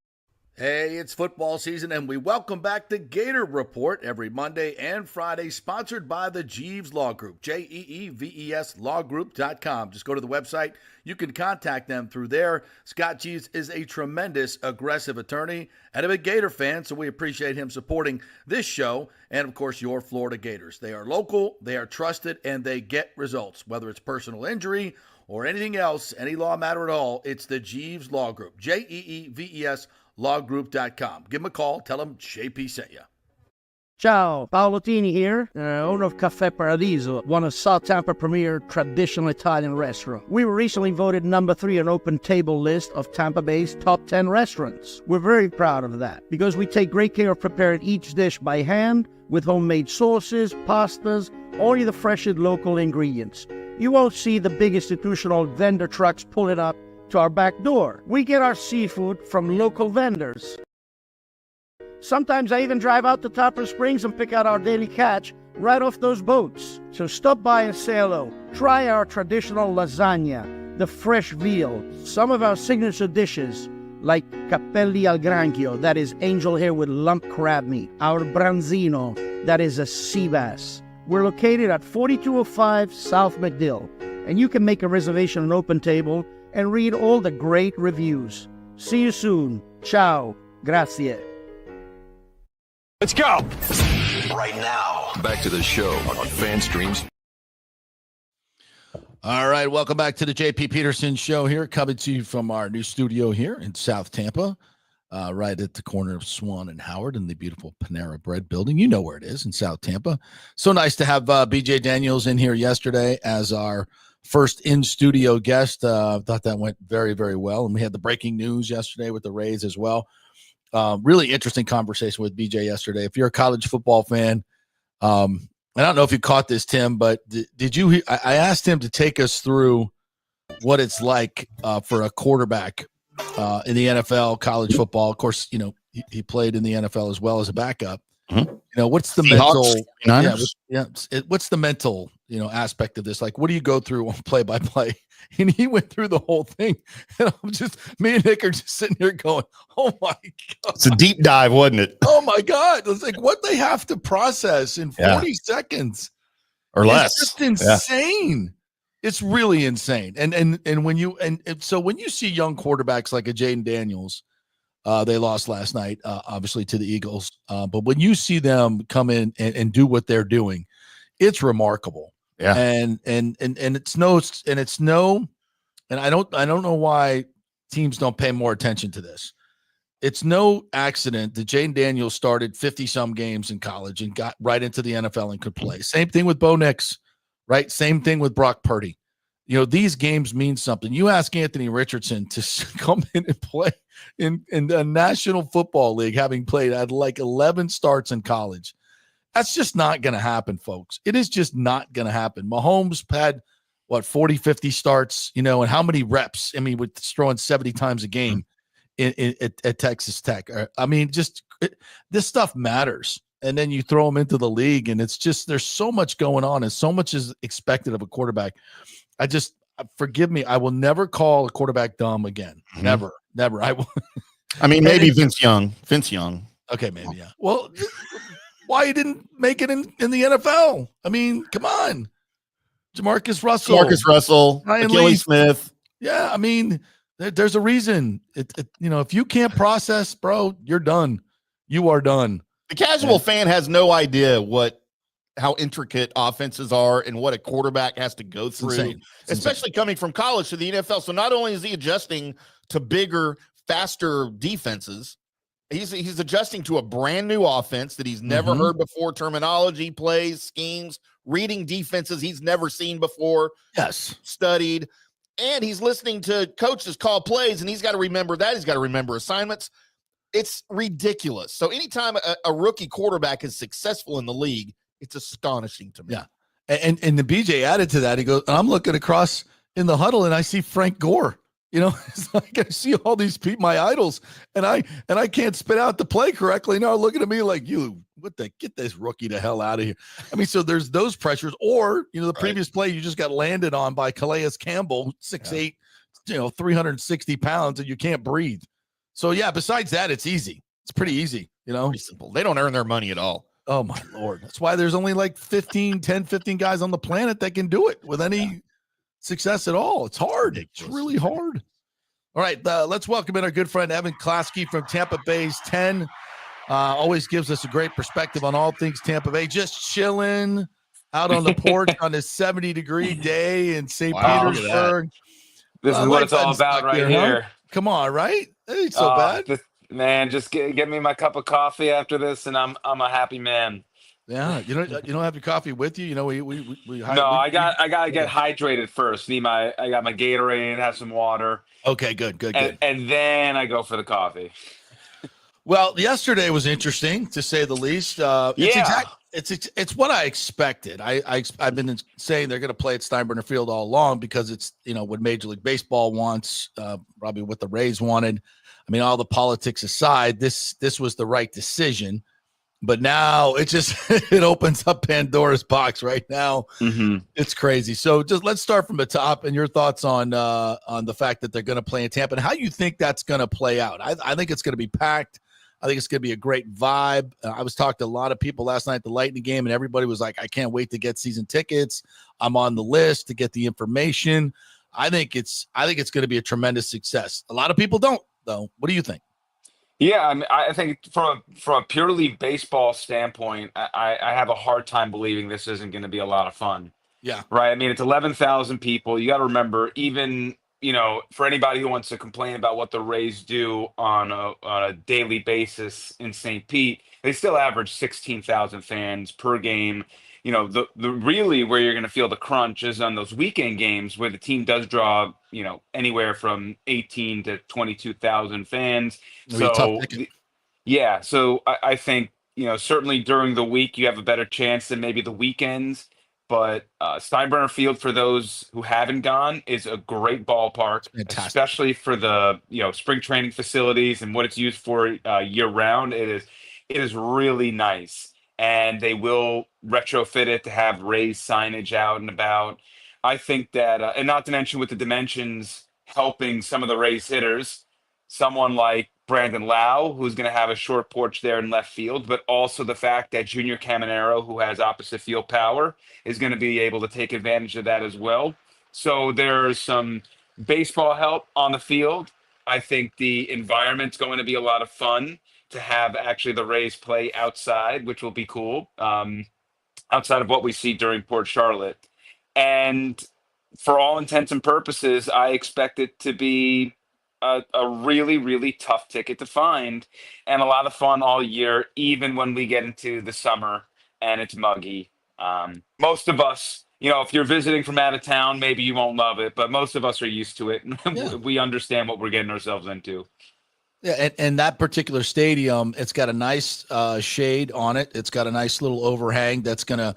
Hey, it's football season, and we welcome back the Gator Report every Monday and Friday, sponsored by the Jeeves Law Group, Jeeves lawgroup.com. Just go to the website. You can contact them through there. Scott Jeeves is a tremendous, aggressive attorney and a big Gator fan, so we appreciate him supporting this show and, of course, your Florida Gators. They are local, they are trusted, and they get results. Whether it's personal injury or anything else, any law matter at all, it's the Jeeves Law Group, Jeeves lawgroup.com. Give them a call. Tell them JP sent you. Ciao, Paolo Tini here, owner of Caffè Paradiso, one of South Tampa premier traditional Italian restaurant. We were recently voted number 3 on Open Table list of Tampa Bay's top 10 restaurants. We're very proud of that because we take great care of preparing each dish by hand with homemade sauces, pastas, only the freshest local ingredients. You won't see the big institutional vendor trucks pulling up to our back door. We get our seafood from local vendors. Sometimes I even drive out to Tarpon Springs and pick out our daily catch right off those boats. So stop by and say hello. Try our traditional lasagna, the fresh veal, some of our signature dishes like capelli al granchio, that is angel hair with lump crab meat, our branzino, that is a sea bass. We're located at 4205 South McDill, and you can make a reservation on Open Table and read all the great reviews. See you soon. Ciao. Grazie. Let's go. Right now, back to the show on FanStreams. All right, welcome back to the JP Peterson Show here, coming to you from our new studio here in South Tampa, right at the corner of Swan and Howard in the beautiful Panera Bread building. You know where it is in South Tampa. So nice to have BJ Daniels in here yesterday as our first in-studio guest. Thought that went very, very well. And we had the breaking news yesterday with the Rays as well. Really interesting conversation with BJ yesterday. If you're a college football fan, I don't know if you caught this, Tim, but did you? I asked him to take us through what it's like for a quarterback in the NFL, college football. Of course, you know, he played in the NFL as well as a backup. Mm-hmm. You know, what's the what's the mental, you know, aspect of this? Like, what do you go through on play by play? And he went through the whole thing. And me and Nick are just sitting here going, oh my God. It's a deep dive, wasn't it? Oh my God. It's like what they have to process in 40 seconds or less. It's just insane. Yeah. It's really insane. And when you, and so when you see young quarterbacks like a Jaden Daniels, they lost last night, obviously to the Eagles. But when you see them come in and do what they're doing, it's remarkable. Yeah. And I don't know why teams don't pay more attention to this. It's no accident that Jaden Daniels started 50 some games in college and got right into the NFL and could play. Same thing with Bo Nix, right? Same thing with Brock Purdy. You know, these games mean something. You ask Anthony Richardson to come in and play in the National Football League, having played at like 11 starts in college. That's just not going to happen, folks. It is just not going to happen. Mahomes had, 40, 50 starts, you know, and how many reps? I mean, with throwing 70 times a game at Texas Tech. I mean, this stuff matters. And then you throw them into the league, and it's just there's so much going on, and so much is expected of a quarterback. Forgive me, I will never call a quarterback dumb again. Mm-hmm. Never. I will. I mean, maybe Vince Young. Okay, maybe, yeah. Well, why he didn't make it in the NFL? I mean, come on. Jamarcus Russell, Achilles Smith. Yeah, I mean, there's a reason. If you can't process, bro, you're done. You are done. The casual fan has no idea how intricate offenses are and what a quarterback has to go through, especially coming from college to the NFL. So not only is he adjusting to bigger, faster defenses, he's adjusting to a brand new offense that he's never heard before, terminology, plays, schemes, reading defenses he's never seen before. Yes. Studied. And he's listening to coaches call plays, and he's got to remember that. He's got to remember assignments. It's ridiculous. So anytime a rookie quarterback is successful in the league, it's astonishing to me. Yeah. And the BJ added to that. He goes, I'm looking across in the huddle and I see Frank Gore. It's like I see all these people, my idols, and I can't spit out the play correctly. Now looking at me like, get this rookie the hell out of here. I mean, so there's those pressures, or the previous play you just got landed on by Calais Campbell, 6'8", 360 pounds, and you can't breathe. So yeah, besides that, it's easy. It's pretty easy, Pretty simple. They don't earn their money at all. Oh my Lord. That's why there's only like 15 guys on the planet that can do it with any success at all. It's hard. It's really hard. All right. Let's welcome in our good friend, Evan Klasky from Tampa Bay's 10. Always gives us a great perspective on all things Tampa Bay. Just chilling out on the porch on this 70-degree day in St. Petersburg. This is what it's all about right here. Huh? Come on, right? It ain't so bad. Man, just get me my cup of coffee after this, and I'm a happy man. Yeah, you don't have your coffee with you. I gotta get hydrated first. I got my Gatorade, have some water. Okay, good. And then I go for the coffee. Well, yesterday was interesting to say the least. It's what I expected. I've been saying they're going to play at Steinbrenner Field all along because it's what Major League Baseball wants, probably what the Rays wanted. I mean, all the politics aside, this was the right decision. But now it opens up Pandora's box right now. It's crazy. So just let's start from the top and your thoughts on the fact that they're going to play in Tampa and how you think that's going to play out. I think it's going to be packed. I think it's going to be a great vibe. I was talking to a lot of people last night at the Lightning game, and everybody was like, I can't wait to get season tickets. I'm on the list to get the information. I think it's going to be a tremendous success. A lot of people don't, though. What do you think? Yeah, I mean, I think from a purely baseball standpoint, I have a hard time believing this isn't going to be a lot of fun. Yeah. Right. I mean, it's 11,000 people. You got to remember, even for anybody who wants to complain about what the Rays do on a daily basis in St. Pete, they still average 16,000 fans per game. The really where you're going to feel the crunch is on those weekend games where the team does draw, anywhere from 18 to 22,000 fans. So I think, certainly during the week you have a better chance than maybe the weekends. But Steinbrenner Field, for those who haven't gone, is a great ballpark, especially for the spring training facilities and what it's used for year round. It is really nice, and they will retrofit it to have Rays signage out and about. I think that, and not to mention with the dimensions helping some of the Rays hitters, someone like Brandon Lau, who's going to have a short porch there in left field, but also the fact that Junior Caminero, who has opposite field power, is going to be able to take advantage of that as well. So there's some baseball help on the field. I think the environment's going to be a lot of fun to have actually the Rays play outside, which will be cool, outside of what we see during Port Charlotte. And for all intents and purposes, I expect it to be a really, really tough ticket to find and a lot of fun all year, even when we get into the summer and it's muggy. Most of us, if you're visiting from out of town, maybe you won't love it, but most of us are used to it. Yeah. We understand what we're getting ourselves into. Yeah, and that particular stadium, it's got a nice shade on it. It's got a nice little overhang that's going to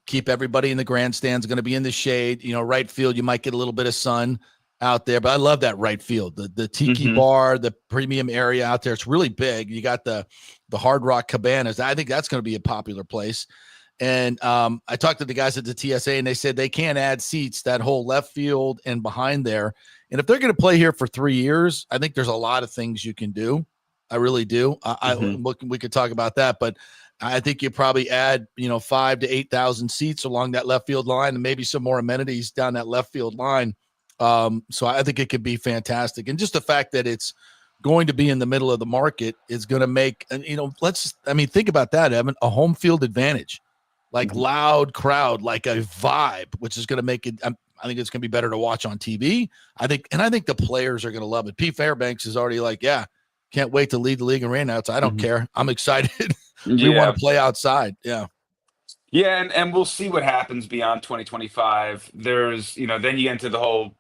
keep everybody in the grandstands going to be in the shade. Right field, you might get a little bit of sun out there, but I love that right field, the tiki bar, the premium area out there. It's really big. You got the Hard Rock Cabanas. I think that's going to be a popular place. And I talked to the guys at the TSA, and they said they can't add seats that whole left field and behind there. And if they're going to play here for 3 years, I think there's a lot of things you can do. I really do. We could talk about that, but I think you probably add 5,000 to 8,000 seats along that left field line, and maybe some more amenities down that left field line. So I think it could be fantastic. And just the fact that it's going to be in the middle of the market is going to make, and think about that, Evan, a home field advantage, like loud crowd, like a vibe, which is going to make it, I think it's going to be better to watch on TV. I think the players are going to love it. Pete Fairbanks is already like, yeah, can't wait to lead the league in rainouts. I don't care. I'm excited. We want to play outside. Yeah. Yeah, and we'll see what happens beyond 2025. There's, then you get into the whole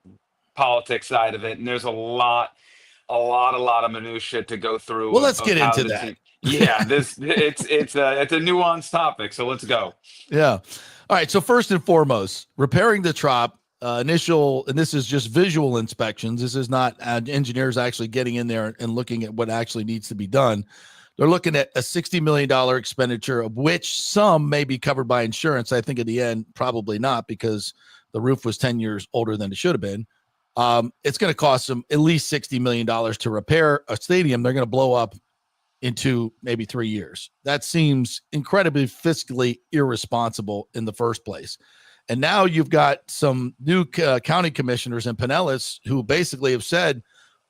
politics side of it, and there's a lot of minutia to go through. Well, let's get how into the that. team. Yeah, it's a nuanced topic, so let's go. Yeah. All right. So first and foremost, repairing the trop. Initial, and this is just visual inspections. This is not engineers actually getting in there and looking at what actually needs to be done. They're looking at a $60 million expenditure, of which some may be covered by insurance. I think at the end, probably not, because the roof was 10 years older than it should have been. It's going to cost them at least $60 million to repair a stadium they're going to blow up into maybe 3 years. That seems incredibly fiscally irresponsible in the first place. And now you've got some new county commissioners in Pinellas who basically have said,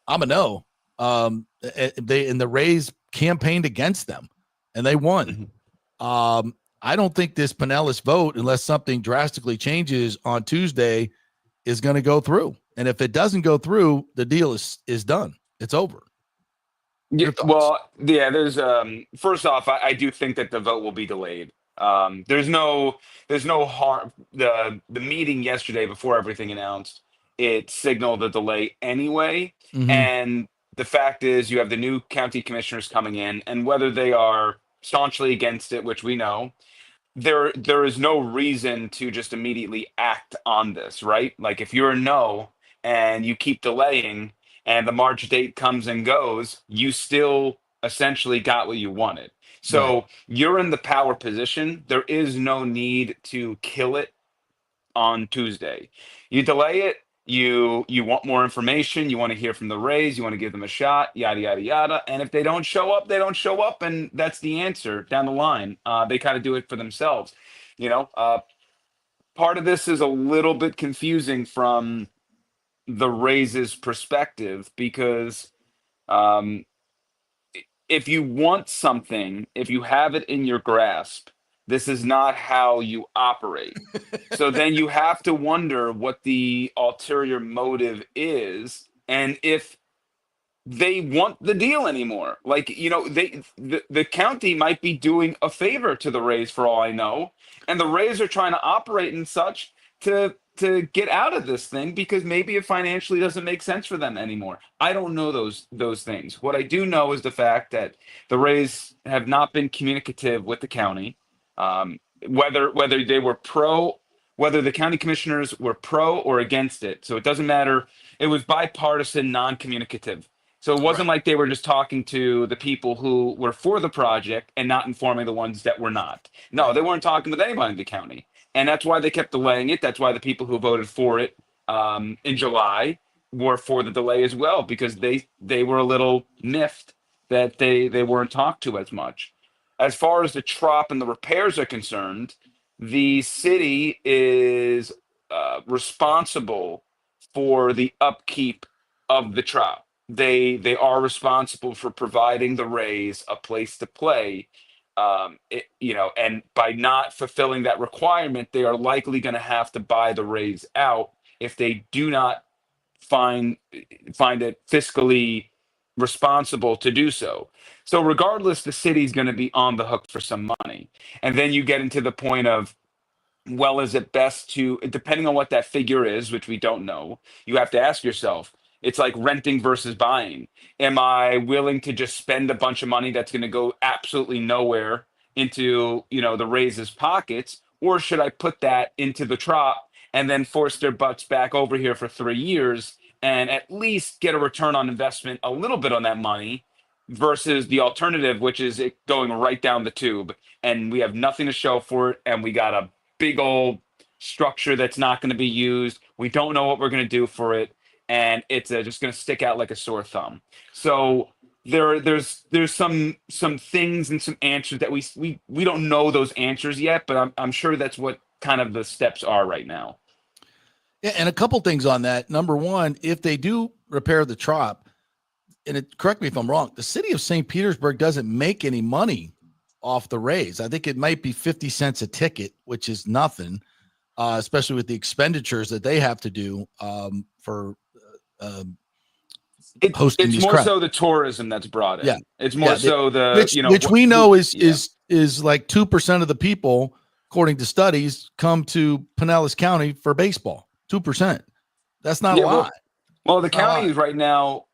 I'm a no. The Rays campaigned against them and they won. I don't think this Pinellas vote, unless something drastically changes on Tuesday, is going to go through. And if it doesn't go through, the deal is done. It's over. Yeah, well, yeah, there's first off, I do think that the vote will be delayed. There's no harm. The meeting yesterday, before everything announced, it signaled a delay anyway. And the fact is, you have the new county commissioners coming in, and whether they are staunchly against it, which we know, there is no reason to just immediately act on this, right? Like if you're a no and you keep delaying and the March date comes and goes, you still essentially got what you wanted. So you're in the power position. There is no need to kill it on Tuesday. You delay it. You want more information. You want to hear from the Rays. You want to give them a shot. Yada yada yada. And if they don't show up, they don't show up, and that's the answer down the line. They kind of do it for themselves. Part of this is a little bit confusing from the Rays' perspective because if you want something, if you have it in your grasp, this is not how you operate. So then you have to wonder what the ulterior motive is and if they want the deal anymore. Like, the county might be doing a favor to the Rays for all I know, and the Rays are trying to operate in such to get out of this thing because maybe it financially doesn't make sense for them anymore. I don't know those things. What I do know is the fact that the Rays have not been communicative with the county. Whether they were whether the county commissioners were pro or against it. So it doesn't matter. It was bipartisan, non-communicative. So it wasn't like they were just talking to the people who were for the project and not informing the ones that were not. No, they weren't talking with anybody in the county. And that's why they kept delaying it. That's why the people who voted for it in July were for the delay as well, because they were a little miffed that they weren't talked to as much. As far as the trop and the repairs are concerned, the city is responsible for the upkeep of the trop. They are responsible for providing the Rays a place to play. And by not fulfilling that requirement, they are likely going to have to buy the Rays out if they do not find it fiscally responsible to do so. So regardless, the city's going to be on the hook for some money. And then you get into the point of, well, is it best to, depending on what that figure is, which we don't know, you have to ask yourself, it's like renting versus buying. Am I willing to just spend a bunch of money that's going to go absolutely nowhere into, the Rays' pockets, or should I put that into the trop and then force their butts back over here for 3 years and at least get a return on investment a little bit on that money versus the alternative, which is it going right down the tube and we have nothing to show for it and we got a big old structure that's not going to be used. We don't know what we're going to do for it, and it's just going to stick out like a sore thumb. So there's some things and some answers that we don't know those answers yet, but I'm sure that's what kind of the steps are right now. Yeah, and a couple things on that. Number one, if they do repair the trop, correct me if I'm wrong, the city of St. Petersburg doesn't make any money off the Rays. I think it might be 50 cents a ticket, which is nothing, especially with the expenditures that they have to do for hosting It's these more crowds. so the tourism that's brought in. Yeah. It's more so the which we know is like 2% of the people, according to studies, come to Pinellas County for baseball. 2%. That's not a lot. Well, the counties right now,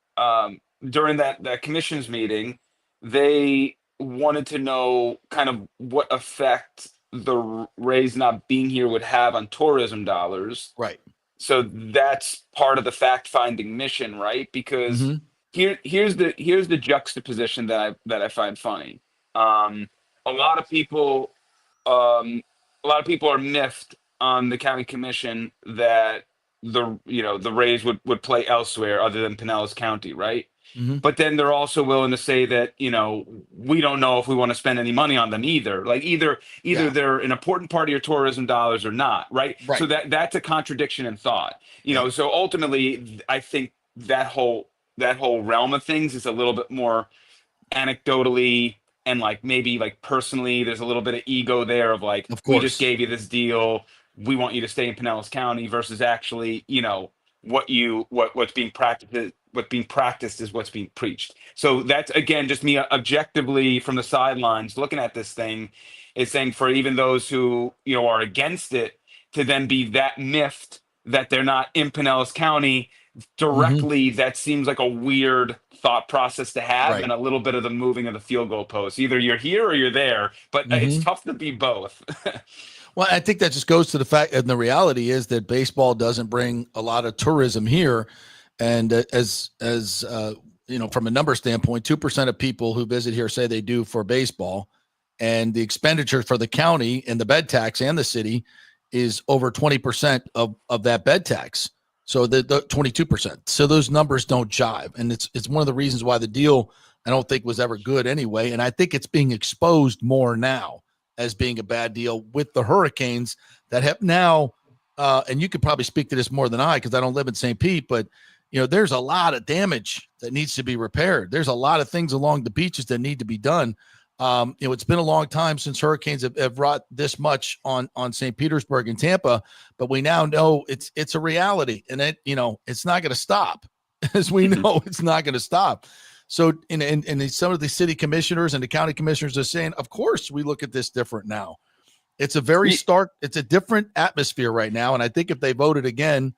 during that commission's meeting, they wanted to know kind of what effect the Rays not being here would have on tourism dollars. Right. So that's part of the fact-finding mission, right? Because here's the juxtaposition that I find funny. A lot of people are miffed on the county commission that the Rays would play elsewhere other than Pinellas County, right? But then they're also willing to say that we don't know if we want to spend any money on them either. Like either they're an important part of your tourism dollars or not, right? So that's a contradiction in thought. So ultimately, I think that whole realm of things is a little bit more anecdotally and like maybe like personally. There's a little bit of ego there of like, we just gave you this deal, we want you to stay in Pinellas County, versus actually what's being practiced is what's being preached. So that's, again, just me objectively from the sidelines looking at this thing, is saying for even those who are against it to then be that miffed that they're not in Pinellas County directly, that seems like a weird thought process to have, and a little bit of the moving of the field goal post. Either you're here or you're there, but it's tough to be both. Well, I think that just goes to the fact, and the reality is that baseball doesn't bring a lot of tourism here. And as from a number standpoint, 2% of people who visit here say they do for baseball, and the expenditure for the county and the bed tax and the city is over 20% of that bed tax. So the 22%. So those numbers don't jive. And it's one of the reasons why the deal, I don't think, was ever good anyway. And I think it's being exposed more now as being a bad deal with the Hurricanes that have now, and you could probably speak to this more than I, because I don't live in St. Pete, but there's a lot of damage that needs to be repaired. There's a lot of things along the beaches that need to be done. It's been a long time since hurricanes have wrought this much on St. Petersburg and Tampa, but we now know it's a reality, and it's not going to stop. As we know, it's not going to stop. So, and some of the city commissioners and the county commissioners are saying, of course, we look at this different now. It's a very it's a different atmosphere right now. And I think if they voted again,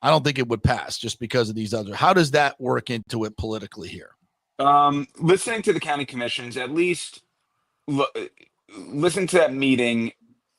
I don't think it would pass just because of these other. How does that work into it politically here? Listening to the county commissions, at least listening to that meeting,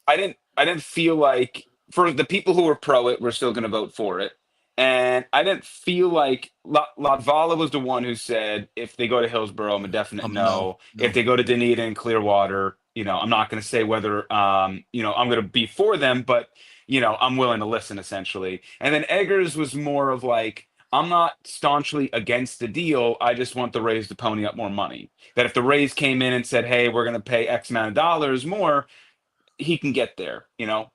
I didn't feel like, for the people who were pro it, were still going to vote for it. And I didn't feel like Latvala was the one who said, if they go to Hillsborough, I'm a definite no. If they go to Dunedin and Clearwater, I'm not going to say whether, I'm going to be for them, but, I'm willing to listen, essentially. And then Eggers was more of like, I'm not staunchly against the deal. I just want the Rays to pony up more money. That if the Rays came in and said, hey, we're going to pay X amount of dollars more, he can get there,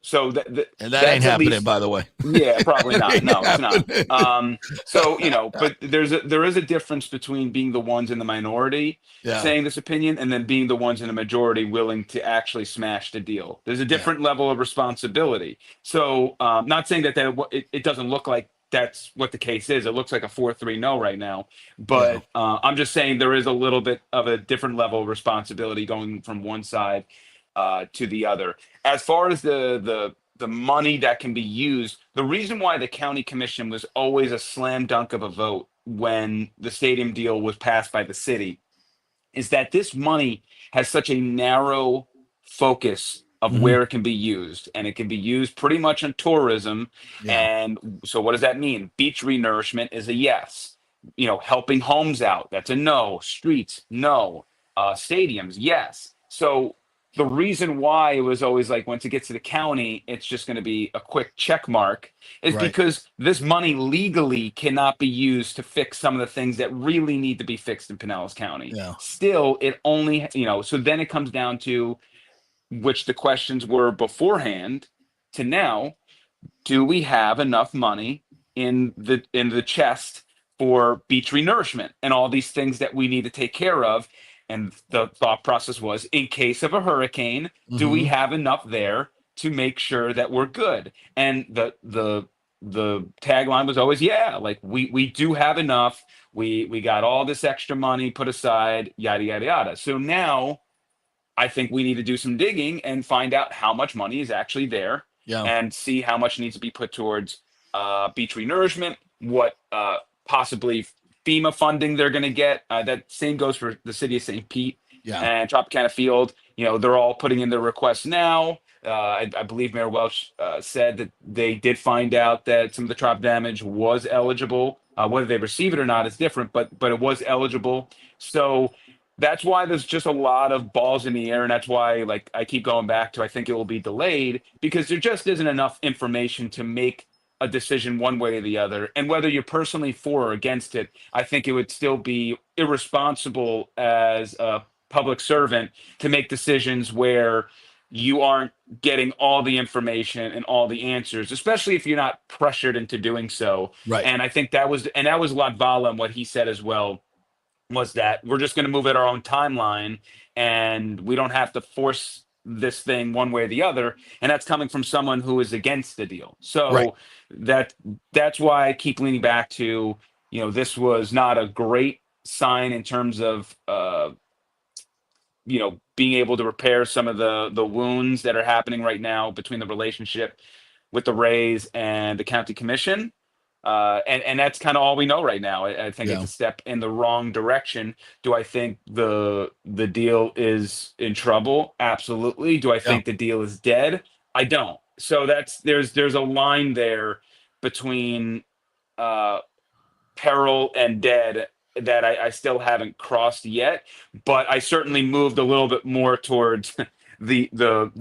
So and that ain't happening, by the way. Yeah, probably not. No, it's not. So but there is a difference between being the ones in the minority saying this opinion, and then being the ones in the majority willing to actually smash the deal. There's a different level of responsibility. So, not saying that it doesn't look like that's what the case is. It looks like a 4-3 no right now, but I'm just saying there is a little bit of a different level of responsibility going from one side to the other. As far as the money that can be used, the reason why the county commission was always a slam dunk of a vote when the stadium deal was passed by the city is that this money has such a narrow focus of where it can be used, and it can be used pretty much on tourism. And so what does that mean? Beach renourishment is a yes. Helping homes out, that's a no. Streets, no. Stadiums, yes. So the reason why it was always like, once it gets to the county, it's just going to be a quick check mark, is because this money legally cannot be used to fix some of the things that really need to be fixed in Pinellas County. Still, it only, so then it comes down to, which the questions were beforehand to now, do we have enough money in the chest for beach renourishment and all these things that we need to take care of? And the thought process was, in case of a hurricane, do we Mm-hmm. have enough there to make sure that we're good? And the tagline was always, yeah, like we do have enough. We got all this extra money put aside, yada yada yada. So now I think we need to do some digging and find out how much money is actually there Yeah. and see how much needs to be put towards beach renourishment, what possibly FEMA funding they're going to get. That same goes for the city of St. Pete Yeah. and Tropicana Field. You know, they're all putting in their requests now. I believe Mayor Welch said that they did find out that some of the trop damage was eligible. Whether they receive it or not is different, but it was eligible. So that's why there's just a lot of balls in the air, and that's why, like, I keep going back to, I think it will be delayed because there just isn't enough information to make a decision one way or the other. And whether you're personally for or against it, I think it would still be irresponsible as a public servant to make decisions where you aren't getting all the information and all the answers, especially if you're not pressured into doing so. Right. And I think that was Latvala, and what he said as well was that we're just going to move at our own timeline and we don't have to force this thing one way or the other. And that's coming from someone who is against the deal. So Right. that's why I keep leaning back to, you know, this was not a great sign in terms of you know, being able to repair some of the wounds that are happening right now between the relationship with the Rays and the county commission. And that's kind of all we know right now. I think it's Yeah. a step in the wrong direction. Do I think the deal is in trouble? Absolutely. Do I Yeah. think the deal is dead? I don't. So there's a line there between uh, peril and dead that I still haven't crossed yet. But I certainly moved a little bit more towards the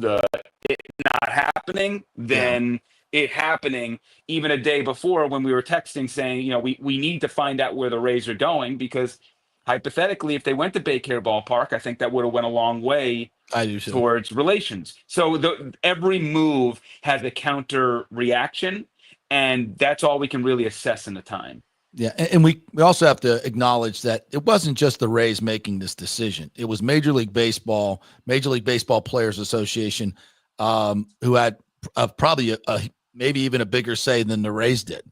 not happening Yeah. than it happening even a day before when we were texting saying, you know, we need to find out where the Rays are going because hypothetically, if they went to Baycare Ballpark, I think that would have went a long way I do too. towards relations. So every move has a counter reaction, and that's all we can really assess in the time. Yeah, and we also have to acknowledge that it wasn't just the Rays making this decision. It was Major League Baseball Players Association, who had probably maybe even a bigger say than the Rays did,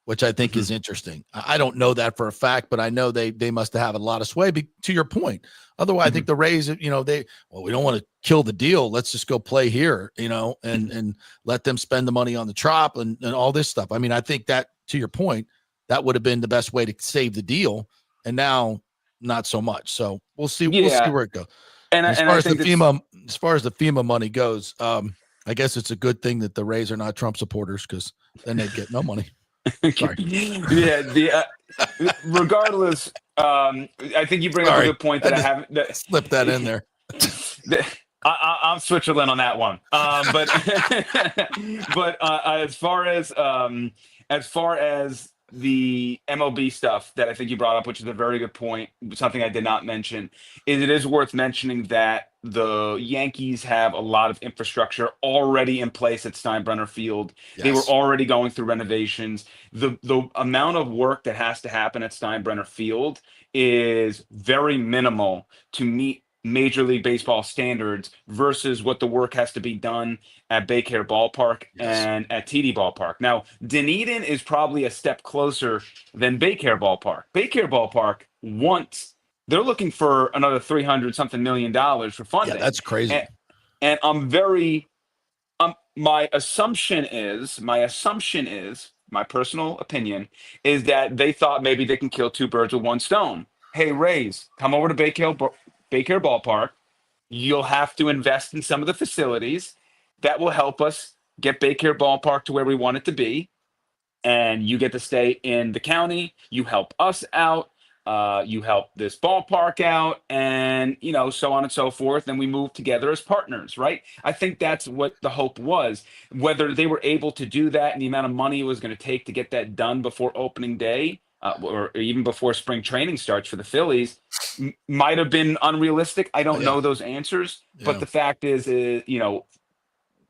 which I think is interesting. I don't know that for a fact, but I know they must have a lot of sway. To your point, otherwise, I think the Rays, you know, we don't want to kill the deal. Let's just go play here, you know, and let them spend the money on the trop and all this stuff. I mean, I think that, to your point, that would have been the best way to save the deal, and now not so much. So we'll see. Yeah. We'll see where it goes. And as far as the FEMA money goes, I guess it's a good thing that the Rays are not Trump supporters because then they'd get no money. Sorry. Yeah. Regardless, I think you bring up a good point that I haven't slip that in there. I'm Switzerland on that one. But as far as the MLB stuff that I think you brought up, which is a very good point, something I did not mention, is it is worth mentioning that the Yankees have a lot of infrastructure already in place at Steinbrenner Field. Yes. They were already going through renovations. The amount of work that has to happen at Steinbrenner Field is very minimal to meet Major League Baseball standards versus what the work has to be done at Baycare Ballpark and at TD Ballpark. Now, Dunedin is probably a step closer than Baycare Ballpark. Baycare Ballpark they're looking for another $300-something million for funding. Yeah, that's crazy. And my assumption is, my personal opinion is that they thought maybe they can kill two birds with one stone. Hey, Rays, come over to Baycare Ballpark. You'll have to invest in some of the facilities that will help us get Baycare Ballpark to where we want it to be. And you get to stay in the county. You help us out. You help this ballpark out, and, you know, so on and so forth. And we move together as partners, right? I think that's what the hope was. Whether they were able to do that and the amount of money it was going to take to get that done before opening day, or even before spring training starts for the Phillies, might have been unrealistic. I don't know those answers, but the fact is, you know,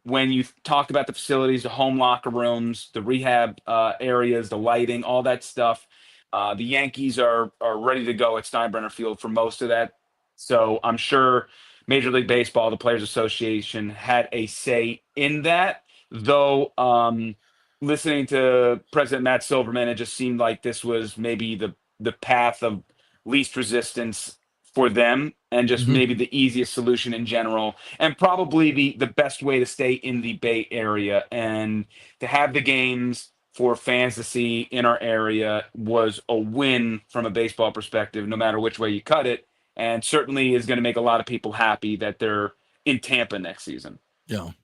when you talk about the facilities, the home locker rooms, the rehab areas, the lighting, all that stuff, the Yankees are ready to go at Steinbrenner Field for most of that. So I'm sure Major League Baseball, the Players Association, had a say in that. Though listening to President Matt Silverman, it just seemed like this was maybe the path of least resistance for them, and just maybe the easiest solution in general, and probably the best way to stay in the Bay Area and to have the games for fans to see in our area was a win from a baseball perspective, no matter which way you cut it, and certainly is going to make a lot of people happy that they're in Tampa next season. Yeah. All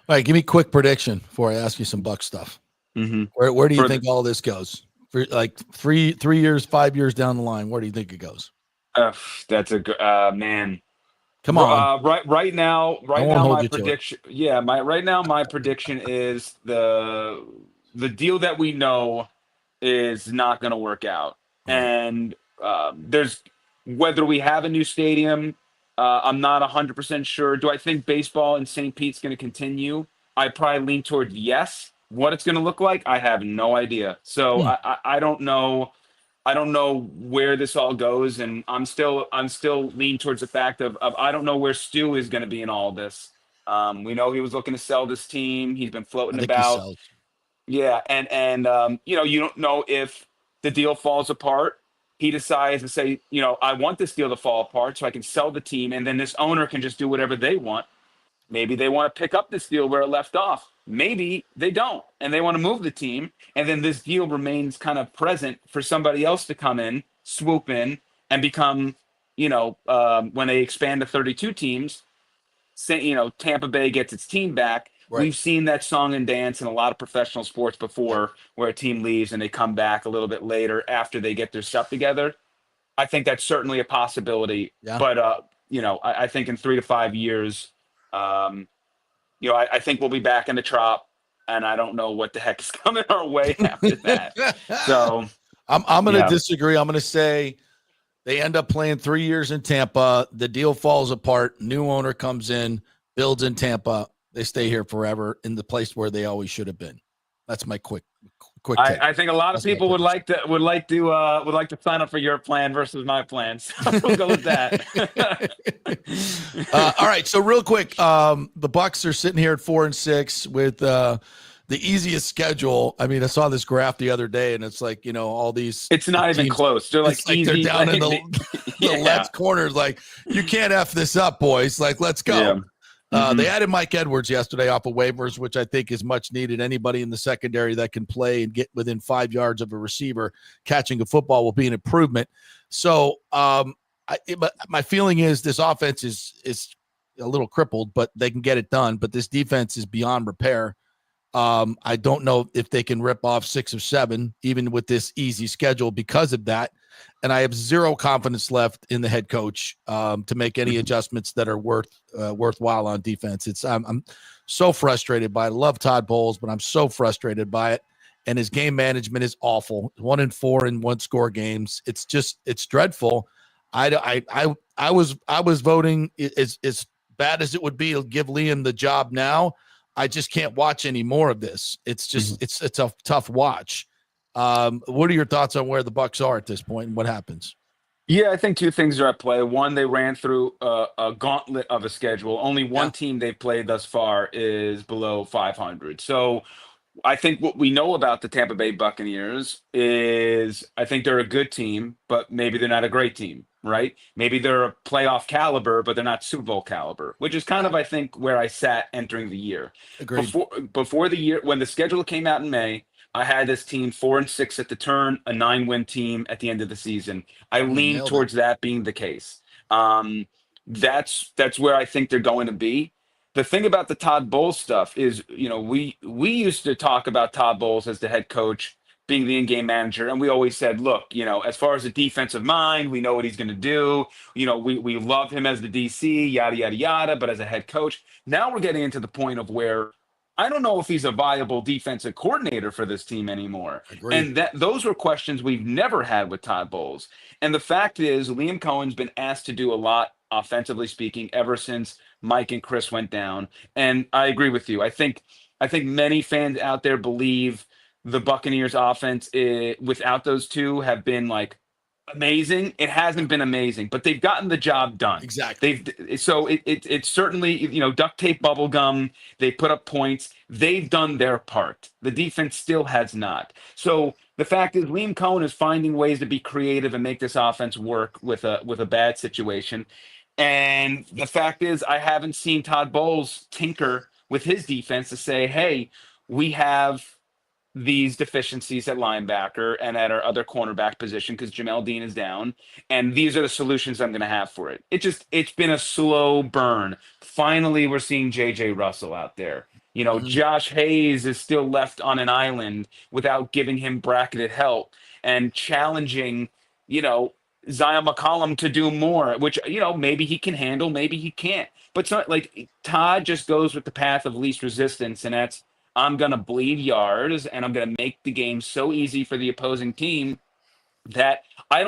right, give me a quick prediction before I ask you some Buck stuff. Where do you think all this goes? For like 3 years, 5 years down the line, where do you think it goes? That's a good man. Come on. Right now, my prediction. Yeah, my prediction is the deal that we know is not going to work out, and there's whether we have a new stadium. I'm not 100% sure. Do I think baseball in St. Pete's going to continue? I probably lean toward yes. What it's going to look like, I have no idea. So I don't know. I don't know where this all goes, and I'm still lean towards the fact of I don't know where Stu is going to be in all this. We know he was looking to sell this team. He's been floating about. Yeah, and you don't know if the deal falls apart. He decides to say, I want this deal to fall apart so I can sell the team, and then this owner can just do whatever they want. Maybe they want to pick up this deal where it left off. Maybe they don't, and they want to move the team, and then this deal remains kind of present for somebody else to come in, swoop in, and become, when they expand to 32 teams, Tampa Bay gets its team back. Right. We've seen that song and dance in a lot of professional sports before, where a team leaves and they come back a little bit later after they get their stuff together. I think that's certainly a possibility, but I think in 3 to 5 years, I think we'll be back in the Trop, and I don't know what the heck is coming our way after that. So I'm going to disagree. I'm going to say they end up playing 3 years in Tampa. The deal falls apart. New owner comes in, builds in Tampa. They stay here forever in the place where they always should have been. That's my quick. I think a lot of people would like to sign up for your plan versus my plan. So we'll go with that. All right. So real quick, the Bucks are sitting here at 4-6 with the easiest schedule. I mean, I saw this graph the other day, and it's like all these. It's not even close. They're like easy. They're down in the left corner. Like, you can't F this up, boys. Like, let's go. Yeah. They added Mike Edwards yesterday off of waivers, which I think is much needed. Anybody in the secondary that can play and get within 5 yards of a receiver catching a football will be an improvement. So but my feeling is this offense is a little crippled, but they can get it done. But this defense is beyond repair. I don't know if they can rip off 6 or 7, even with this easy schedule because of that. And I have zero confidence left in the head coach to make any adjustments that are worthwhile on defense. I'm so frustrated by it. I love Todd Bowles, but I'm so frustrated by it. And his game management is awful. 1-4 in one-score games. It's dreadful. I was voting as bad as it would be to give Liam the job now. I just can't watch any more of this. It's just it's a tough watch. What are your thoughts on where the Bucks are at this point and what happens? Yeah, I think 2 things are at play. One, they ran through a gauntlet of a schedule. Only one team they've played thus far is below 500. So I think what we know about the Tampa Bay Buccaneers is I think they're a good team, but maybe they're not a great team, right? Maybe they're a playoff caliber, but they're not Super Bowl caliber, which is kind of, I think, where I sat entering the year. Agreed. Before the year, when the schedule came out in May, I had this team 4-6 at the turn, a 9-win team at the end of the season. I lean towards that being the case. That's where I think they're going to be. The thing about the Todd Bowles stuff is, we used to talk about Todd Bowles as the head coach being the in-game manager, and we always said, look, as far as the defensive mind, we know what he's going to do. We love him as the DC, yada yada yada, but as a head coach, now we're getting into the point of where I don't know if he's a viable defensive coordinator for this team anymore. Agreed. And those were questions we've never had with Todd Bowles. And the fact is, Liam Cohen's been asked to do a lot offensively speaking, ever since Mike and Chris went down. And I agree with you. I think many fans out there believe the Buccaneers offense without those two have been like amazing. It hasn't been amazing, but they've gotten the job done. Exactly. It's certainly, duct tape, bubble gum. They put up points. They've done their part. The defense still has not. So the fact is, Liam Cohen is finding ways to be creative and make this offense work with a bad situation. And the fact is, I haven't seen Todd Bowles tinker with his defense to say, hey, we have these deficiencies at linebacker and at our other cornerback position because Jamel Dean is down. And these are the solutions I'm going to have for it. It's been a slow burn. Finally, we're seeing JJ Russell out there. Josh Hayes is still left on an island without giving him bracketed help and challenging, Zion McCollum to do more, which, maybe he can handle, maybe he can't. But it's not like Todd just goes with the path of least resistance, and that's I'm going to bleed yards and I'm going to make the game so easy for the opposing team that I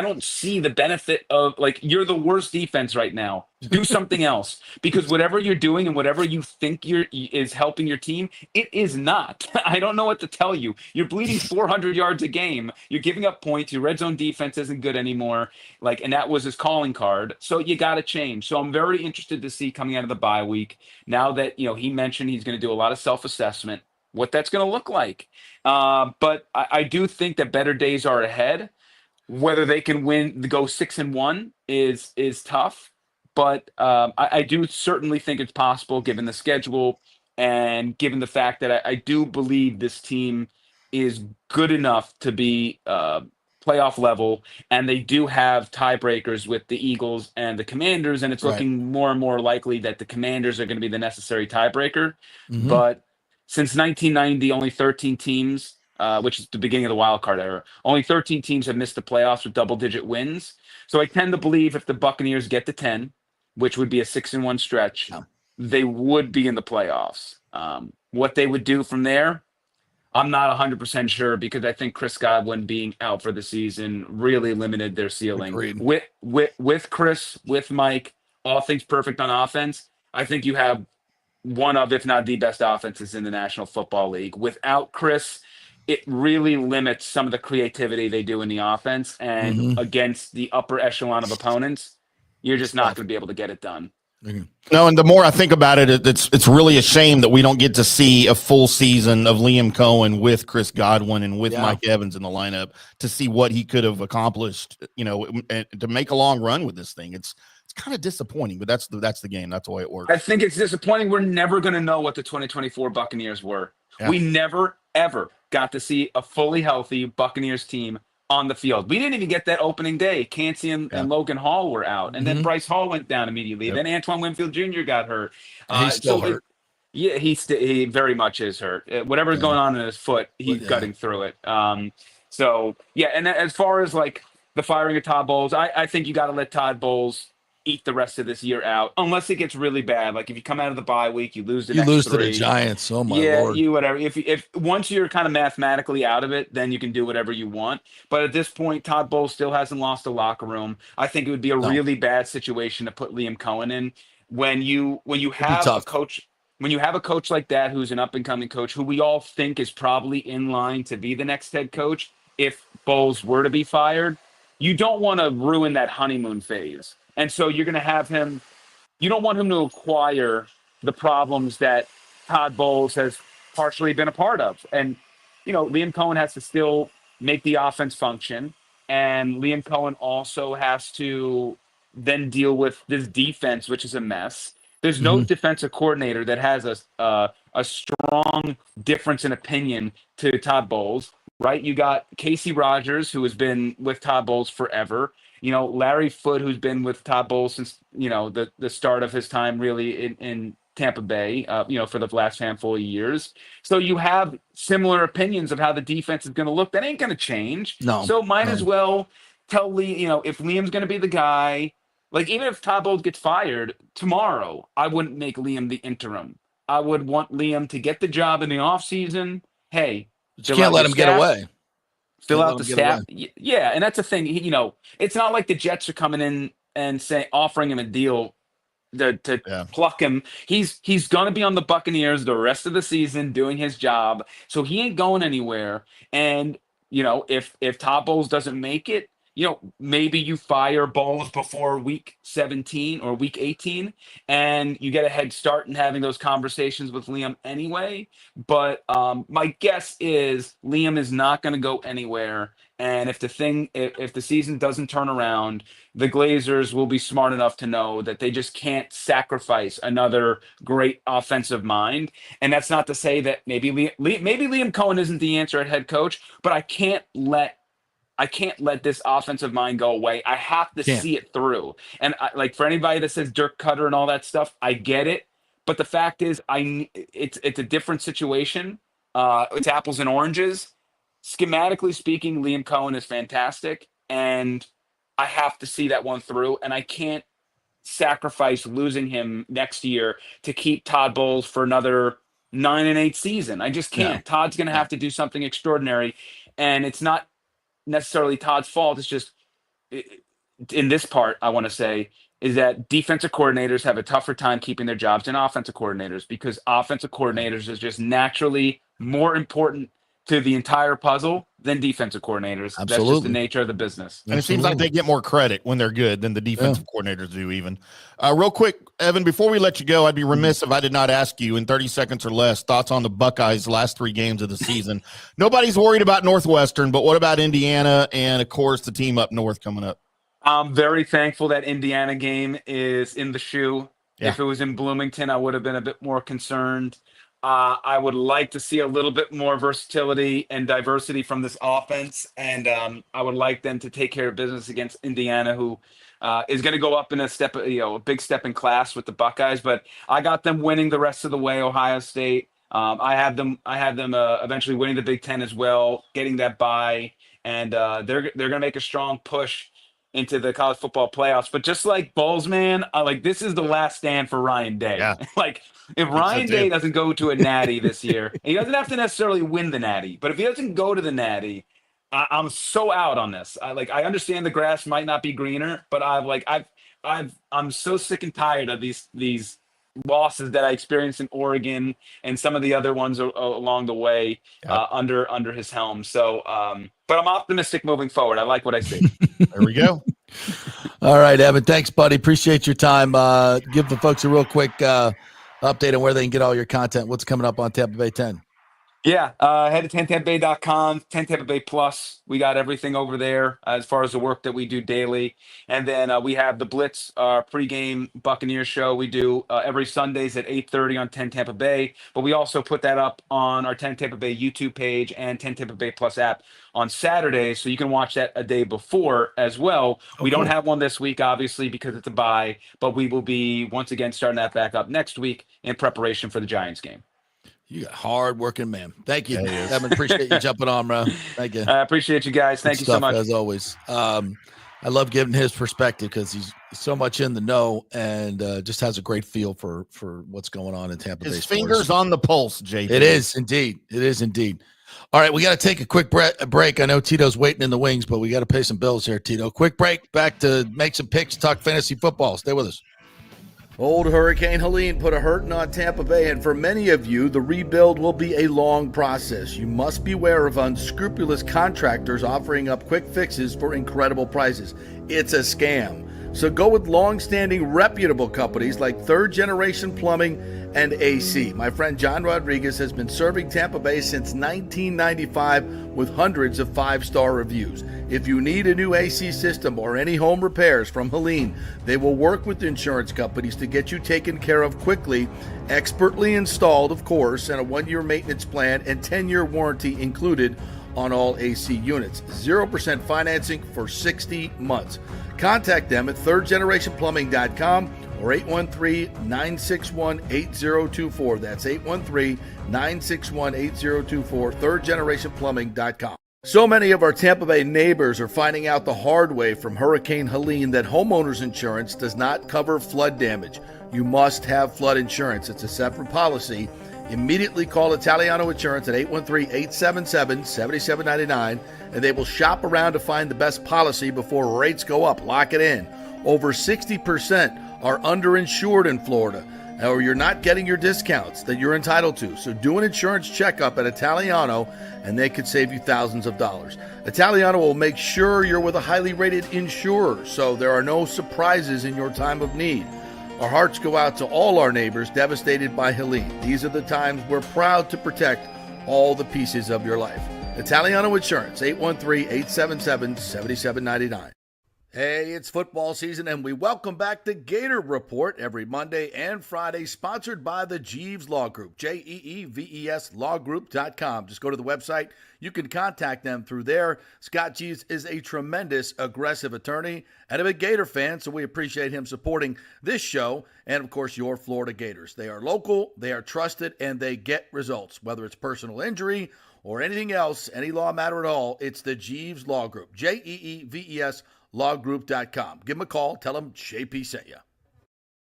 don't see the benefit of, like, you're the worst defense right now. Do something else, because whatever you're doing and whatever you think is helping your team, it is not. I don't know what to tell you. You're bleeding 400 yards a game. You're giving up points. Your red zone defense isn't good anymore. And that was his calling card. So you got to change. So I'm very interested to see, coming out of the bye week, now that, he mentioned he's going to do a lot of self-assessment, what that's going to look like. But I do think that better days are ahead. Whether they can go 6-1 is tough, but I do certainly think it's possible given the schedule and given the fact that I do believe this team is good enough to be playoff level, and they do have tiebreakers with the Eagles and the Commanders, and it's Right. looking more and more likely that the Commanders are going to be the necessary tiebreaker. Mhm. But since 1990, only 13 teams, which is the beginning of the wild card era, only 13 teams have missed the playoffs with double-digit wins. So I tend to believe if the Buccaneers get to 10, which would be a 6-1 stretch, Yeah. they would be in the playoffs. What they would do from there, I'm not 100% sure, because I think Chris Godwin being out for the season really limited their ceiling. Agreed. With Chris, with Mike, all things perfect on offense, I think you have one of, if not the best offenses in the National Football League. Without Chris, it really limits some of the creativity they do in the offense, and against the upper echelon of opponents, you're just not going to be able to get it done. No, and the more I think about it, it's really a shame that we don't get to see a full season of Liam Cohen with Chris Godwin and with Mike Evans in the lineup to see what he could have accomplished, and to make a long run with this thing. It's kind of disappointing, but that's the game. That's the way it works. I think it's disappointing. We're never going to know what the 2024 Buccaneers were. Yeah. We never, ever got to see a fully healthy Buccaneers team on the field. We didn't even get that opening day. Cansey and Logan Hall were out, and then Bryce Hall went down immediately. Then Antoine Winfield Jr. got hurt. He's still hurt. He very much is hurt. Whatever's going on in his foot, he's gutting through it. And as far as like the firing of Todd Bowles, I think you got to let Todd Bowles eat the rest of this year out, unless it gets really bad. Like if you come out of the bye week, you lose the next to three. the Giants. Oh my Lord. You whatever. If once you're kind of mathematically out of it, then you can do whatever you want. But at this point, Todd Bowles still hasn't lost a locker room. I think it would be a really bad situation to put Liam Cohen in when you have a coach. When you have a coach like that, who's an up and coming coach, who we all think is probably in line to be the next head coach, if Bowles were to be fired, you don't want to ruin that honeymoon phase. And so you're going to have him, you don't want him to acquire the problems that Todd Bowles has partially been a part of. And, Liam Cohen has to still make the offense function. And Liam Cohen also has to then deal with this defense, which is a mess. There's no defensive coordinator that has a strong difference in opinion to Todd Bowles, right? You got Casey Rogers, who has been with Todd Bowles forever. Larry Foote, who's been with Todd Bowles since, the start of his time really in Tampa Bay, for the last handful of years. So you have similar opinions of how the defense is going to look. That ain't going to change. No. So might as well tell Lee, if Liam's going to be the guy, like even if Todd Bowles gets fired tomorrow, I wouldn't make Liam the interim. I would want Liam to get the job in the offseason. Hey, you can't let him get away. Fill out the staff. Yeah, and that's the thing. It's not like the Jets are coming in and offering him a deal to Yeah. pluck him. He's going to be on the Buccaneers the rest of the season doing his job, so he ain't going anywhere. And if Todd Bowles doesn't make it, maybe you fire Bowles before week 17 or week 18, and you get a head start in having those conversations with Liam anyway. But my guess is Liam is not going to go anywhere. And if the season doesn't turn around, the Glazers will be smart enough to know that they just can't sacrifice another great offensive mind. And that's not to say that maybe Liam Cohen isn't the answer at head coach, but I can't let this offensive mind go away. I have to see it through. And for anybody that says Dirk Cutter and all that stuff, I get it. But the fact is, it's a different situation. It's apples and oranges. Schematically speaking, Liam Cohen is fantastic, and I have to see that one through. And I can't sacrifice losing him next year to keep Todd Bowles for another 9-8 season. I just can't. Yeah. Todd's going to have to do something extraordinary, and it's not necessarily Todd's fault. It's just in this part, I want to say, is that defensive coordinators have a tougher time keeping their jobs than offensive coordinators, because offensive coordinators is just naturally more important to the entire puzzle than defensive coordinators. Absolutely. That's just the nature of the business. And it seems like they get more credit when they're good than the defensive coordinators do even. Real quick, Evan, before we let you go, I'd be remiss if I did not ask you in 30 seconds or less, thoughts on the Buckeyes' last 3 games of the season. Nobody's worried about Northwestern, but what about Indiana and, of course, the team up north coming up? I'm very thankful that Indiana game is in the shoe. Yeah. If it was in Bloomington, I would have been a bit more concerned. I would like to see a little bit more versatility and diversity from this offense, and I would like them to take care of business against Indiana, who is going to go up in a big step in class with the Buckeyes. But I got them winning the rest of the way. Ohio State. I had them eventually winning the Big Ten as well, getting that bye, and they're going to make a strong push into the college football playoffs. But just like Bowles, man, this is the last stand for Ryan Day. Yeah. If Ryan Day doesn't go to a natty this year, he doesn't have to necessarily win the natty, but if he doesn't go to the natty, I'm so out on this. I understand the grass might not be greener, but I'm so sick and tired of these losses that I experienced in Oregon and some of the other ones along the way under his helm. So, but I'm optimistic moving forward. I like what I see. There we go. All right, Evan. Thanks, buddy. Appreciate your time. Give the folks a real quick update on where they can get all your content. What's coming up on Tampa Bay 10? Yeah, head to 10tampabay.com, 10 Tampa Bay Plus. We got everything over there as far as the work that we do daily. And then we have the Blitz pregame Buccaneers show we do every Sundays at 8:30 on 10 Tampa Bay. But we also put that up on our 10 Tampa Bay YouTube page and 10 Tampa Bay Plus app on Saturdays, so you can watch that a day before as well. We don't have one this week, obviously, because it's a bye, but we will be once again starting that back up next week in preparation for the Giants game. You got hard-working man. Thank you, Evan. Appreciate you jumping on, bro. Thank you. I appreciate you guys. Thank you so much. As always. I love giving his perspective because he's so much in the know and just has a great feel for what's going on in Tampa Bay. His fingers on the pulse, JP. It is indeed. It is indeed. All right, we got to take a quick break. I know Tito's waiting in the wings, but we got to pay some bills here, Tito. Quick break. Back to make some picks, talk fantasy football. Stay with us. Old Hurricane Helene put a hurting on Tampa Bay, and for many of you, the rebuild will be a long process. You must beware of unscrupulous contractors offering up quick fixes for incredible prices. It's a scam. So go with long-standing reputable companies like Third Generation Plumbing and AC. My friend John Rodriguez has been serving Tampa Bay since 1995 with hundreds of 5-star reviews. If you need a new AC system or any home repairs from Helene, they will work with insurance companies to get you taken care of quickly, expertly installed, of course, and a 1-year maintenance plan and 10-year warranty included on all AC units. 0% financing for 60 months. Contact them at thirdgenerationplumbing.com or 813-961-8024. That's 813-961-8024, thirdgenerationplumbing.com. So many of our Tampa Bay neighbors are finding out the hard way from Hurricane Helene that homeowners insurance does not cover flood damage. You must have flood insurance. It's a separate policy. Immediately call Italiano Insurance at 813-877-7799, and they will shop around to find the best policy before rates go up. Lock it in. Over 60% are underinsured in Florida, or you're not getting your discounts that you're entitled to. So do an insurance checkup at Italiano, and they could save you thousands of dollars. Italiano will make sure you're with a highly rated insurer, so there are no surprises in your time of need. Our hearts go out to all our neighbors devastated by Helene. These are the times we're proud to protect all the pieces of your life. Italiano Insurance, 813-877-7799. Hey, it's football season, and we welcome back the Gator Report every Monday and Friday, sponsored by the Jeeves Law Group, Jeeves lawgroup.com. Just go to the website. You can contact them through there. Scott Jeeves is a tremendous, aggressive attorney and a big Gator fan, so we appreciate him supporting this show and, of course, your Florida Gators. They are local, they are trusted, and they get results. Whether it's personal injury or anything else, any law matter at all, it's the Jeeves Law Group, Jeeves lawgroup.com. Give them a call. Tell them JP sent you.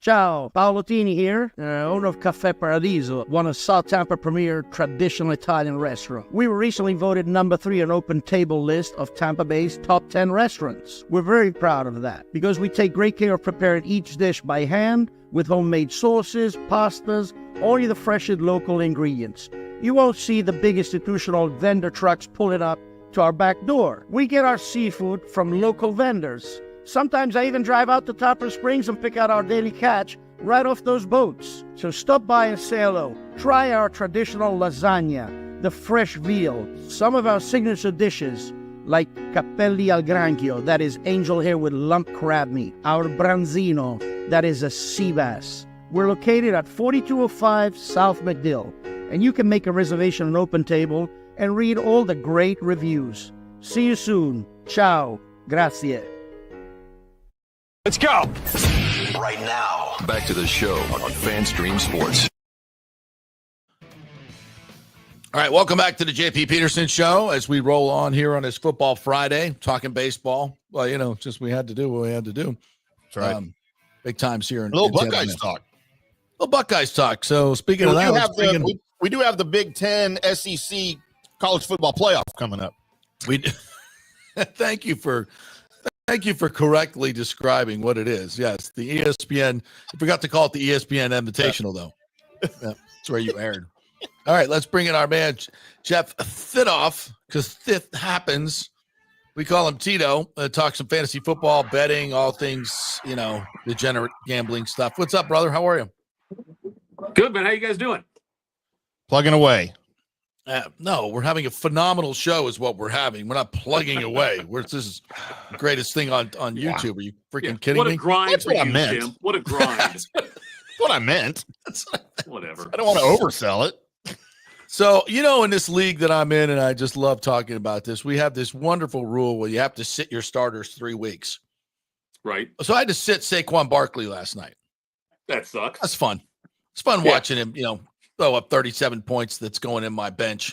Ciao, Paolo Tini here, owner of Caffè Paradiso, one of South Tampa premier traditional Italian restaurant. We were recently voted number 3 on Open Table list of Tampa Bay's top 10 restaurants. We're very proud of that because we take great care of preparing each dish by hand with homemade sauces, pastas, only the freshest local ingredients. You won't see the big institutional vendor trucks pulling up to our back door. We get our seafood from local vendors. Sometimes I even drive out to Topper Springs and pick out our daily catch right off those boats. So stop by and say hello. Try our traditional lasagna, the fresh veal, some of our signature dishes like capelli al granchio, that is angel hair with lump crab meat, our branzino, that is a sea bass. We're located at 4205 South McDill, and you can make a reservation on Open Table and read all the great reviews. See you soon. Ciao. Grazie. Let's go. Right now, back to the show on FanStream Sports. All right, welcome back to the JP Peterson Show as we roll on here on this Football Friday, talking baseball. Well, you know, just we had to do what we had to do. That's right. Big times here. A little Buckeyes talk. Little Buckeyes talk. So speaking of that, we do have the Big Ten SEC college football playoff coming up. We thank you for correctly describing what it is. Yes, the ESPN. I forgot to call it the ESPN Invitational, though. That's where you aired. All right, let's bring in our man, Jeff Thitoff, because Thith happens. We call him Tito. Talk some fantasy football, betting, all things, you know, degenerate gambling stuff. What's up, brother? How are you? Good, man. How you guys doing? Plugging away. No, we're having a phenomenal show is what we're having. We're not plugging away. This is the greatest thing on YouTube. Are you freaking kidding me? What a grind That's for what I you, meant. Jim. What a grind. That's what I meant. Whatever. I don't want to oversell it. So, you know, in this league that I'm in, and I just love talking about this, we have this wonderful rule where you have to sit your starters 3 weeks. Right. So I had to sit Saquon Barkley last night. That sucks. That's fun. It's fun watching him, you know, throw up 37 points that's going in my bench.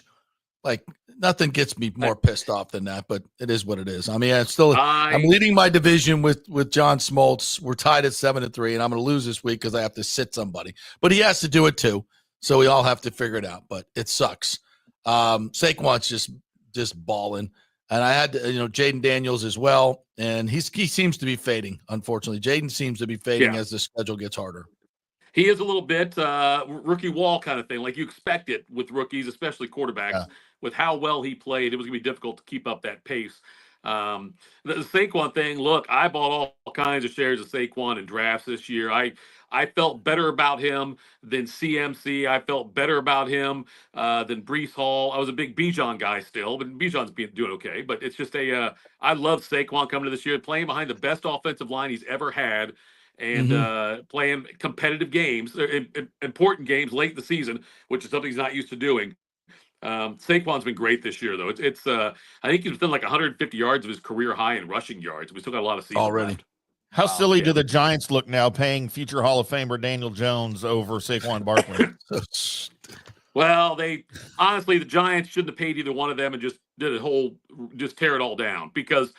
Like, nothing gets me more pissed off than that, but it is what it is. I mean, I'm leading my division with John Smoltz. We're tied at 7-3, and I'm going to lose this week because I have to sit somebody. But he has to do it too, so we all have to figure it out. But it sucks. Saquon's just balling, and I had to, you know, Jaden Daniels as well, and he seems to be fading. Unfortunately, Jaden seems to be fading as the schedule gets harder. He is a little bit rookie wall kind of thing, like you expect it with rookies, especially quarterbacks. Yeah. With how well he played, it was going to be difficult to keep up that pace. The Saquon thing, look, I bought all kinds of shares of Saquon in drafts this year. I felt better about him than CMC. I felt better about him than Breece Hall. I was a big Bijan guy still, but Bijan's doing okay. But it's just I love Saquon coming to this year, playing behind the best offensive line he's ever had, and playing competitive games, important games late in the season, which is something he's not used to doing. Saquon's been great this year, though. It's I think he's within like 150 yards of his career high in rushing yards. We still got a lot of season already. Left. How silly do the Giants look now paying future Hall of Famer Daniel Jones over Saquon Barkley? Well, honestly, the Giants shouldn't have paid either one of them and just just tear it all down, because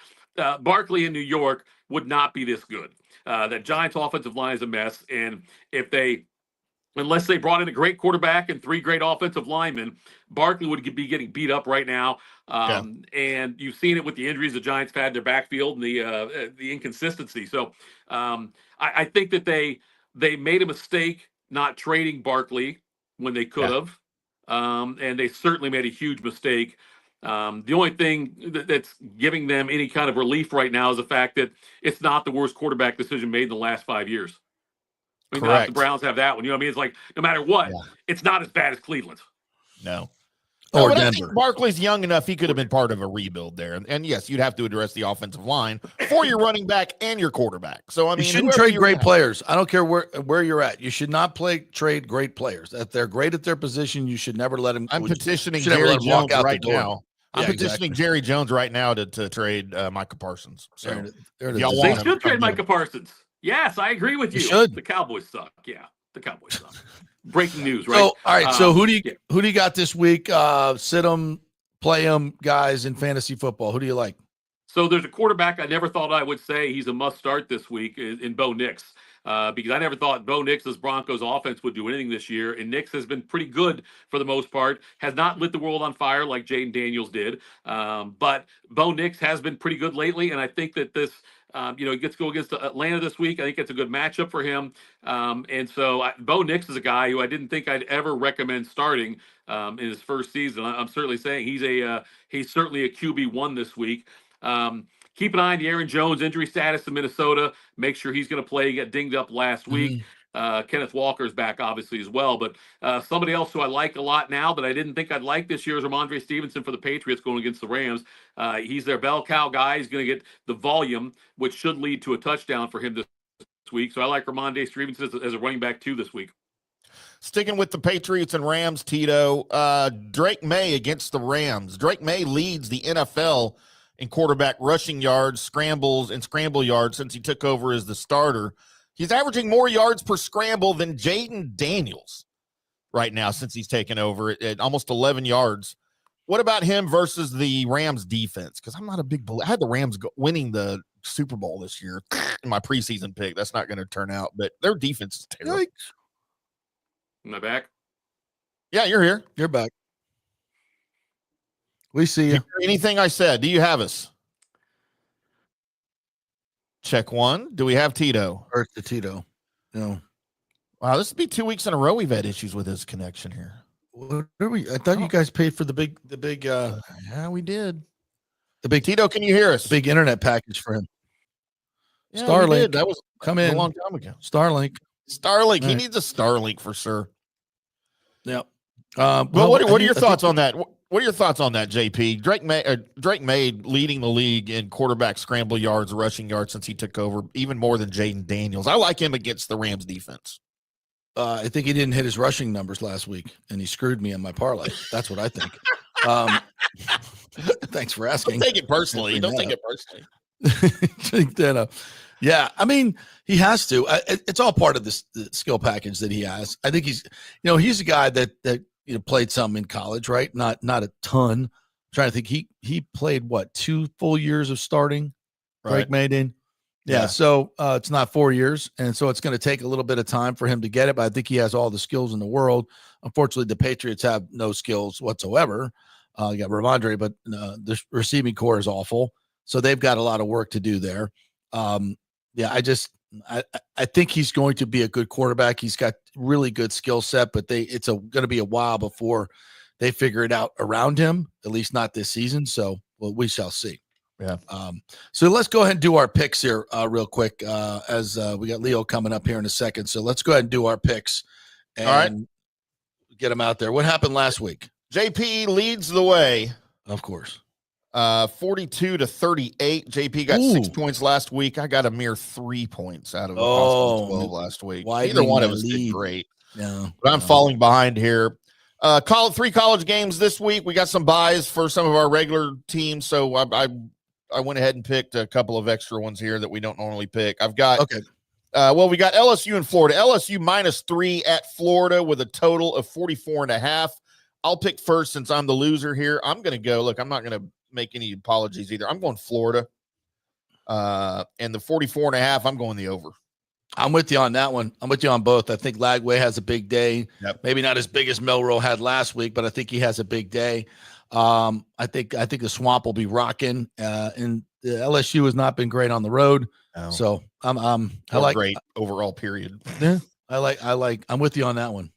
Barkley in New York would not be this good. That Giants offensive line is a mess, and if they unless they brought in a great quarterback and 3 great offensive linemen, Barkley would be getting beat up right now. And you've seen it with the injuries the Giants have had in their backfield and the inconsistency. So I think that they made a mistake not trading Barkley when they could have. And they certainly made a huge mistake. The only thing that's giving them any kind of relief right now is the fact that it's not the worst quarterback decision made in the last 5 years. I mean, the Browns have that one. You know what I mean? It's like, no matter what, it's not as bad as Cleveland. No. Or but Denver. I think Barkley's young enough. He could have been part of a rebuild there. And yes, you'd have to address the offensive line for your running back and your quarterback. So, I mean, you shouldn't trade great players. I don't care where you're at. You should not trade great players. If they're great at their position, you should never let them. I'm petitioning Jerry Jones right now. I'm petitioning exactly. Jerry Jones right now to trade Micah Parsons. So they should trade Micah Parsons. Yes, I agree with you. Should. The Cowboys suck. Yeah, the Cowboys suck. Breaking news, right? So, all right. So who do you got this week? Sit them, play them, guys in fantasy football. Who do you like? So there's a quarterback I never thought I would say he's a must start this week in Bo Nix. Because I never thought Bo Nix's Broncos offense would do anything this year. And Nix has been pretty good for the most part, has not lit the world on fire like Jaden Daniels did. But Bo Nix has been pretty good lately. And I think that this, he gets to go against Atlanta this week. I think it's a good matchup for him. And so Bo Nix is a guy who I didn't think I'd ever recommend starting in his first season. I'm certainly saying he's certainly a QB1 this week. Keep an eye on the Aaron Jones injury status in Minnesota. Make sure he's going to play. He got dinged up last week. Kenneth Walker's back, obviously, as well. But somebody else who I like a lot now that I didn't think I'd like this year is Ramondre Stevenson for the Patriots going against the Rams. He's their bell cow guy. He's going to get the volume, which should lead to a touchdown for him this week. So I like Ramondre Stevenson as a running back, too, this week. Sticking with the Patriots and Rams, Tito, Drake May against the Rams. Drake May leads the NFL in quarterback rushing yards, scrambles, and scramble yards since he took over as the starter. He's averaging more yards per scramble than Jaden Daniels right now since he's taken over at almost 11 yards. What about him versus the Rams defense? Because I'm not a big believer. I had the Rams winning the Super Bowl this year in my preseason pick. That's not going to turn out, but their defense is terrible. Yikes. Am I back? Yeah, you're here. You're back. We see you. Anything I said, do you have us? Check one. Do we have Tito? Or the Tito. No. Wow, this would be 2 weeks in a row we've had issues with his connection here. What are we? I thought you guys paid for the big. Yeah, we did. The big Tito, can you hear us? Big internet package for him. Yeah, Starlink. That was come in a long time ago. Starlink. Right. He needs a Starlink for sure. Yep. Well, what are your thoughts on that? What are your thoughts on that, JP? Drake May leading the league in quarterback scramble yards, rushing yards since he took over, even more than Jaden Daniels. I like him against the Rams defense. I think he didn't hit his rushing numbers last week, and he screwed me on my parlay. That's what I think. Thanks for asking. Don't take it personally. Yeah, I mean, he has to. It's all part of the skill package that he has. I think he's a guy that played some in college, right? Not a ton. I'm trying to think. He played what, 2 full years of starting, right? Drake Mayden. Yeah. So it's not 4 years, and so it's going to take a little bit of time for him to get it. But I think he has all the skills in the world. Unfortunately, the Patriots have no skills whatsoever. You got Ramondre, but the receiving core is awful. So they've got a lot of work to do there. I think he's going to be a good quarterback. He's got really good skill set, but it's going to be a while before they figure it out around him, at least not this season. So we shall see. Yeah. So let's go ahead and do our picks here real quick as we got Leo coming up here in a second. So let's go ahead and do our picks and get them out there. What happened last week? JP leads the way. Of course. 42-38. JP got 6 points last week. I got a mere 3 points out of 12 last week. Neither one of us did great. No, but I'm falling behind here. 3 college games this week. We got some buys for some of our regular teams, so I went ahead and picked a couple of extra ones here that we don't normally pick. I've got we got LSU and Florida. LSU -3 at Florida with a total of 44.5. I'll pick first since I'm the loser here. I'm going to go. Look, I'm not going to make any apologies either. I'm going Florida. And the 44.5, I'm going the over. I'm with you on that one. I'm with you on both. I think Lagway has a big day. Yep. Maybe not as big as Melrose had last week, but I think he has a big day. I think the Swamp will be rocking. And the LSU has not been great on the road. No. So I like great overall period. Yeah, I'm with you on that one.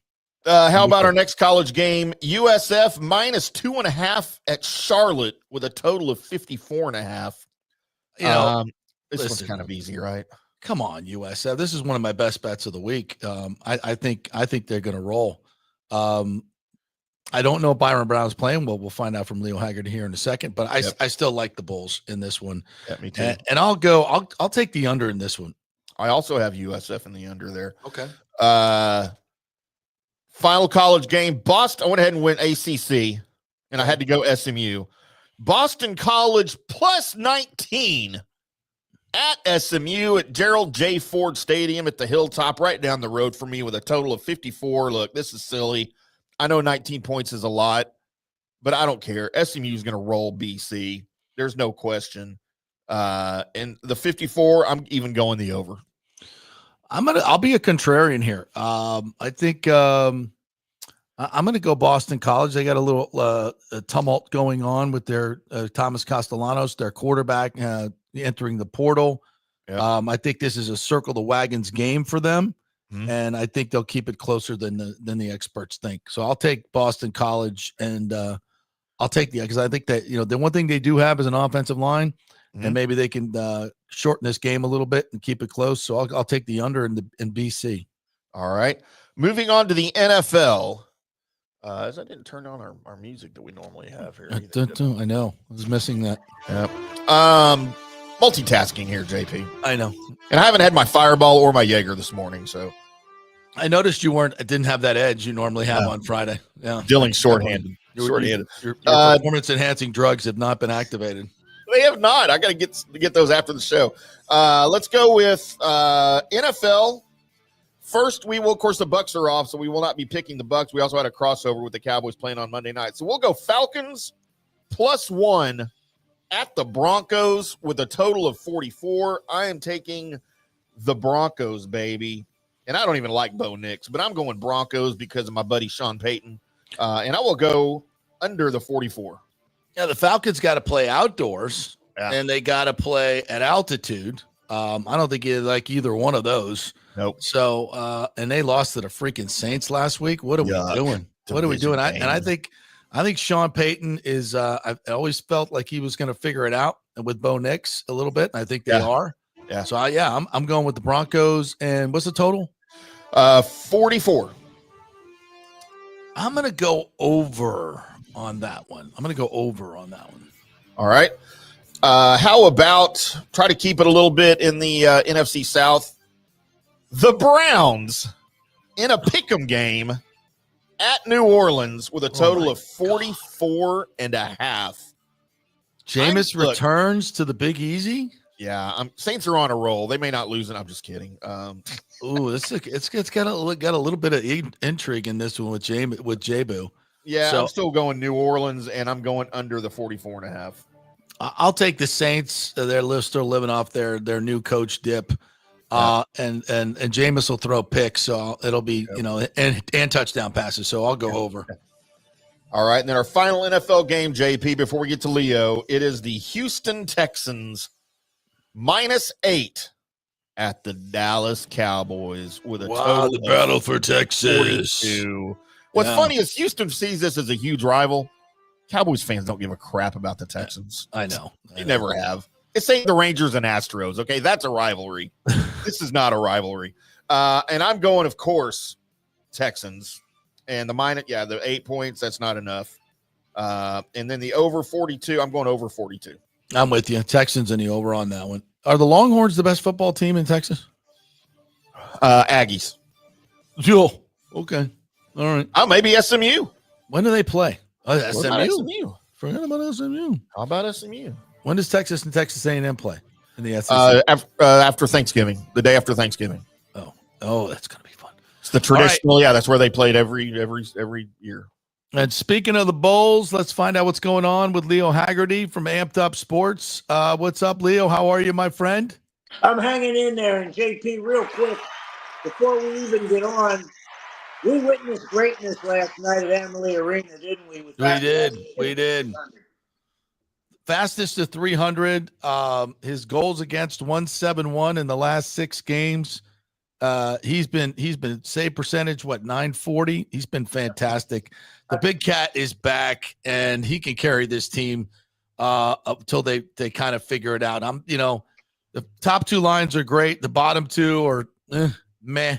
How about our next college game? USF -2.5 at Charlotte with a total of 54.5. This one's kind of easy, right? Come on, USF. This is one of my best bets of the week. I think they're going to roll. I don't know if Byron Brown's playing. Well, we'll find out from Leo Haggerty here in a second. But I still like the Bulls in this one. Yeah, me too. And I'll take the under in this one. I also have USF in the under there. Okay. Final college game. Boston. I went ahead and went ACC, and I had to go SMU. Boston College +19 at SMU at Gerald J. Ford Stadium at the Hilltop, right down the road from me, with a total of 54. Look, this is silly. I know 19 points is a lot, but I don't care. SMU is going to roll BC. There's no question. And the 54, I'm even going the over. I'll be a contrarian here. I think I'm going to go Boston College. They got a little tumult going on with their Thomas Castellanos, their quarterback, entering the portal. Yep. I think this is a circle the wagons game for them. Mm-hmm. And I think they'll keep it closer than the experts think. So I'll take Boston College, and I'll take because I think that the one thing they do have is an offensive line, and maybe they can shorten this game a little bit and keep it close. So I'll take the under in BC. All right, moving on to the NFL. As I didn't turn on our music that we normally have here. I know I was missing that. Yep. Multitasking here, JP. I know. And I haven't had my Fireball or my Jaeger this morning, so I noticed you didn't have that edge you normally have on Friday. Yeah, Dylan's shorthanded. Your performance enhancing drugs have not been activated. They have not. I got to get those after the show. Let's go with NFL. First, we will, of course, the Bucs are off, so we will not be picking the Bucs. We also had a crossover with the Cowboys playing on Monday night, so we'll go Falcons +1 at the Broncos with a total of 44. I am taking the Broncos, baby. And I don't even like Bo Nix, but I'm going Broncos because of my buddy Sean Payton. And I will go under the 44. Yeah, the Falcons got to play outdoors, and they got to play at altitude. I don't think you like either one of those. Nope. So, and they lost to the freaking Saints last week. What are we doing? What are we doing? I think Sean Payton is. I always felt like he was going to figure it out with Bo Nix a little bit. And I think they are. Yeah. So I'm going with the Broncos. And what's the total? 44. I'm going to go over on that one. All right. How about try to keep it a little bit in the NFC South? The Browns in a pick'em game at New Orleans with a total of 44.5. Jameis returns to the Big Easy. Yeah, Saints are on a roll. They may not lose it. I'm just kidding. It's got a little bit of intrigue in this one with Jabu. Yeah, so, I'm still going New Orleans, and I'm going under the 44.5. I'll take the Saints. They're still living off their new coach dip. And Jameis will throw picks, so it'll be and touchdown passes. So I'll go over. All right, and then our final NFL game, JP. Before we get to Leo, it is the Houston Texans -8 at the Dallas Cowboys with a total. The battle for Texas. 42. What's funny is Houston sees this as a huge rival. Cowboys fans don't give a crap about the Texans. I know. They never have. It's ain't the Rangers and Astros, okay? That's a rivalry. This is not a rivalry. And I'm going, of course, Texans. And the 8 points, that's not enough. And then the over 42, I'm going over 42. I'm with you. Texans and the over on that one. Are the Longhorns the best football team in Texas? Aggies. Joe. Okay. All right. Oh, maybe SMU. When do they play? SMU. Forget about SMU. How about SMU? When does Texas and Texas A&M play in the SEC? After Thanksgiving, the day after Thanksgiving. Oh, that's gonna be fun. It's the traditional. Right. Yeah, that's where they played every year. And speaking of the Bulls, let's find out what's going on with Leo Haggerty from Amped Up Sports. What's up, Leo? How are you, my friend? I'm hanging in there. And JP, real quick, before we even get on, we witnessed greatness last night at Amalie Arena, didn't we? We did. We did. Fastest to 300. His goals against 171 in the last 6 games. He's been save percentage, 940. He's been fantastic. The big cat is back, and he can carry this team up till they kind of figure it out. The top 2 lines are great. The bottom 2 are meh.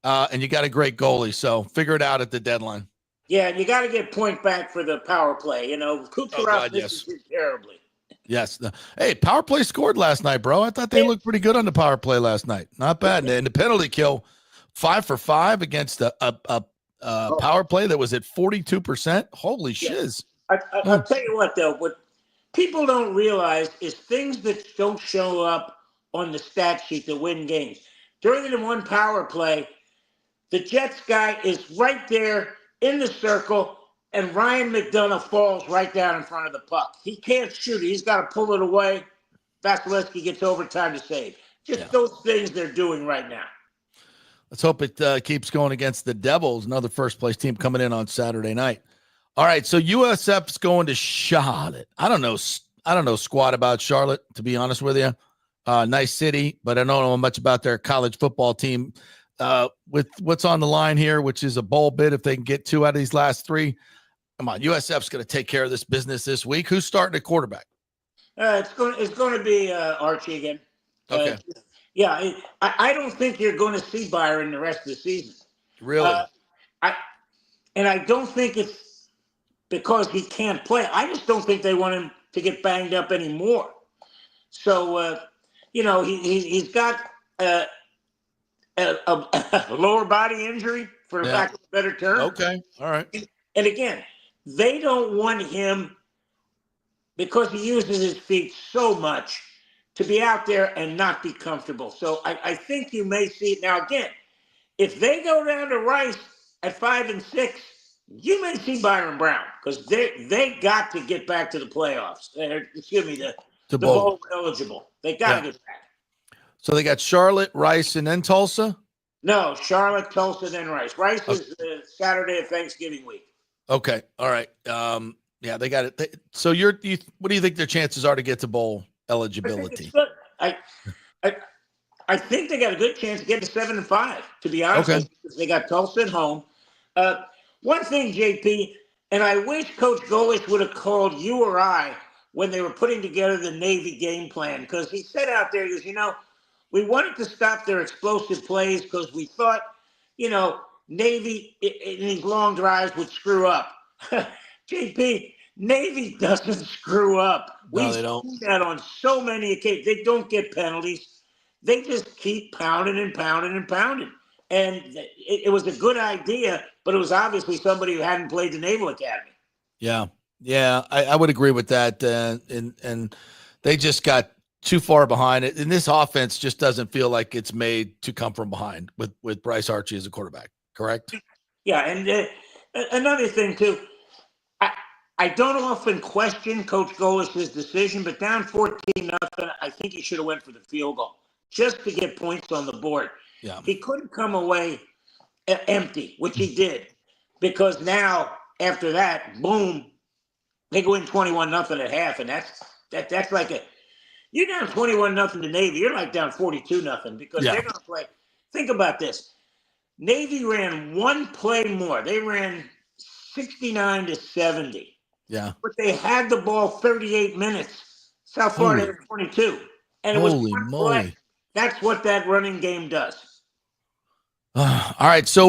And you got a great goalie, so figure it out at the deadline. Yeah, and you got to get point back for the power play. Kucherov misses it terribly. Yes. Hey, power play scored last night, bro. I thought they looked pretty good on the power play last night. Not bad. And the penalty kill, 5 for 5 against a power play that was at 42%. Holy shiz. I'll tell you what, though, what people don't realize is things that don't show up on the stat sheet that win games. During the one power play, the Jets guy is right there in the circle, and Ryan McDonough falls right down in front of the puck. He can't shoot it. He's got to pull it away. Vasilevsky gets overtime to save. Those things they're doing right now. Let's hope it keeps going against the Devils, another first-place team coming in on Saturday night. All right, so USF's going to Charlotte. I don't know squat about Charlotte, to be honest with you. Nice city, but I don't know much about their college football team. With what's on the line here, which is a bowl bid, if they can get 2 out of these last 3. Come on, USF's going to take care of this business this week. Who's starting at quarterback? It's going to be Archie again. Okay. I don't think you're going to see Byron the rest of the season. Really? I don't think it's because he can't play. I just don't think they want him to get banged up anymore. So, he's got a lower body injury, for lack of a better term. Okay. All right. And again, they don't want him, because he uses his feet so much, to be out there and not be comfortable. So I think you may see it. Now, again, if they go down to Rice at 5 and 6, you may see Byron Brown, because they got to get back to the playoffs. The bowl eligible. They got to get back. So they got Charlotte, Rice, and then Tulsa? No, Charlotte, Tulsa, then Rice. Rice is Saturday of Thanksgiving week. Okay. All right. They got it. So what do you think their chances are to get to bowl eligibility? I think they got a good chance to get to 7 and 5, to be honest. Okay. Because they got Tulsa at home. One thing, JP, and I wish Coach Golish would have called you or I when they were putting together the Navy game plan, because he said out there, he goes, we wanted to stop their explosive plays because we thought, Navy in these long drives would screw up. JP, Navy doesn't screw up. No, they don't. We've seen that on so many occasions. They don't get penalties. They just keep pounding and pounding and pounding. And it was a good idea, but it was obviously somebody who hadn't played the Naval Academy. Yeah. Yeah, I would agree with that. And they just got too far behind it. And this offense just doesn't feel like it's made to come from behind with Bryce Archie as a quarterback. Correct? Yeah. And another thing, too, I don't often question Coach Golish's decision, but down 14-0, I think he should have went for the field goal just to get points on the board. Yeah. He couldn't come away empty, which he did, because now after that, boom, they go in 21-0 at half, and that's like you're down 21-0 to Navy. You're like down 42-0 because they're going to play. Think about this. Navy ran one play more. They ran 69-70. Yeah. But they had the ball 38 minutes. South Florida had 22. And it was one play. That's what that running game does. All right, so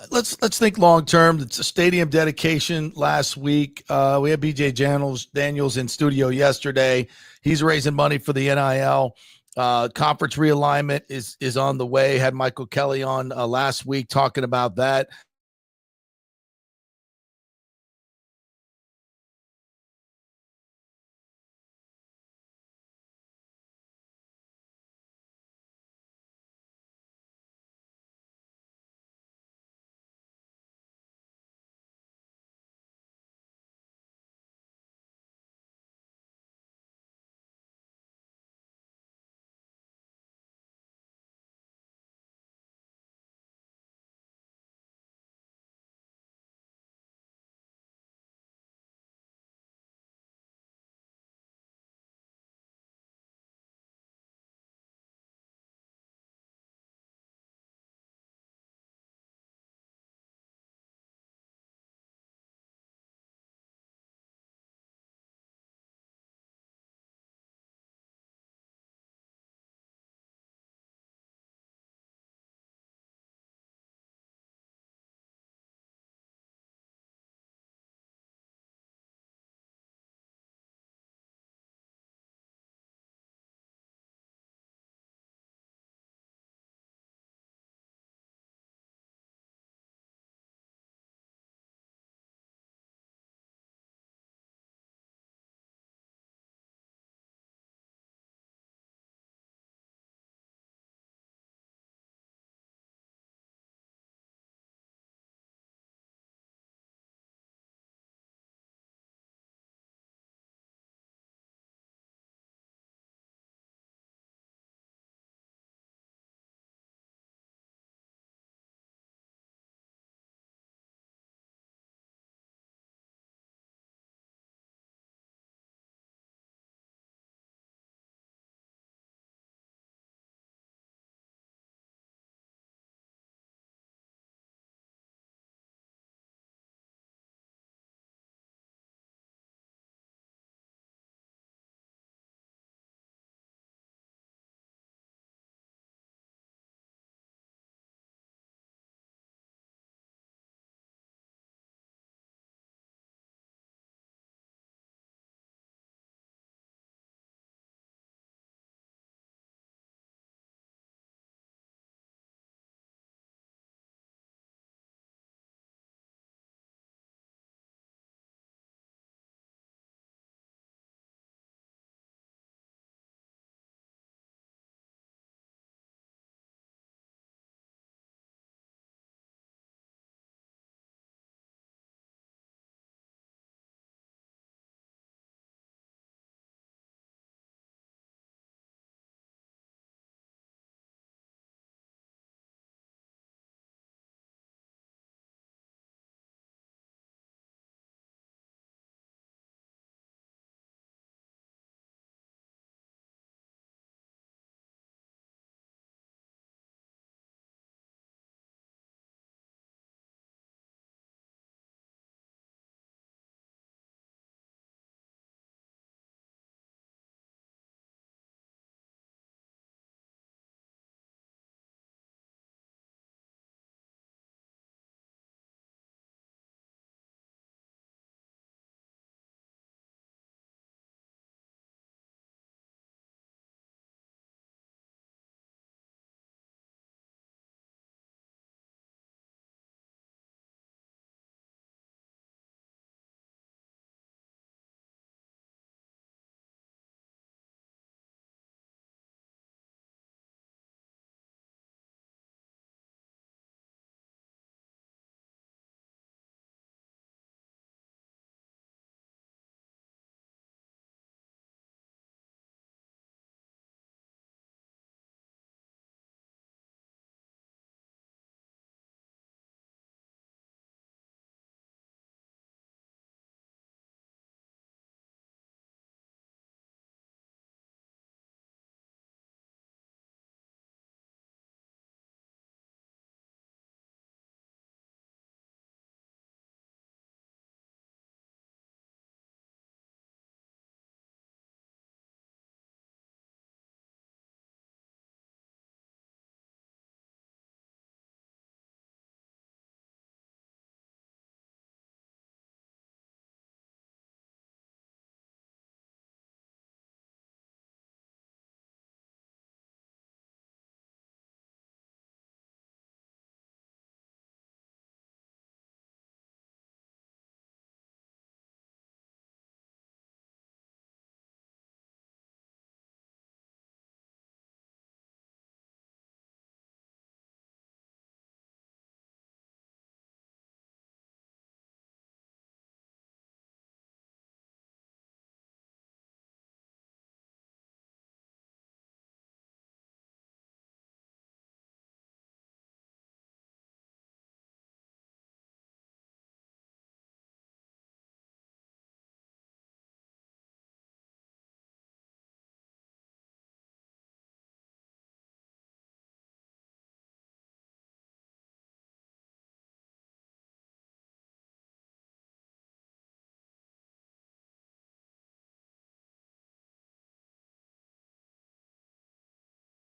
let's think long term. It's a stadium dedication last week. We had BJ Daniels in studio yesterday. He's raising money for the NIL. Conference realignment is on the way. Had Michael Kelly on last week talking about that.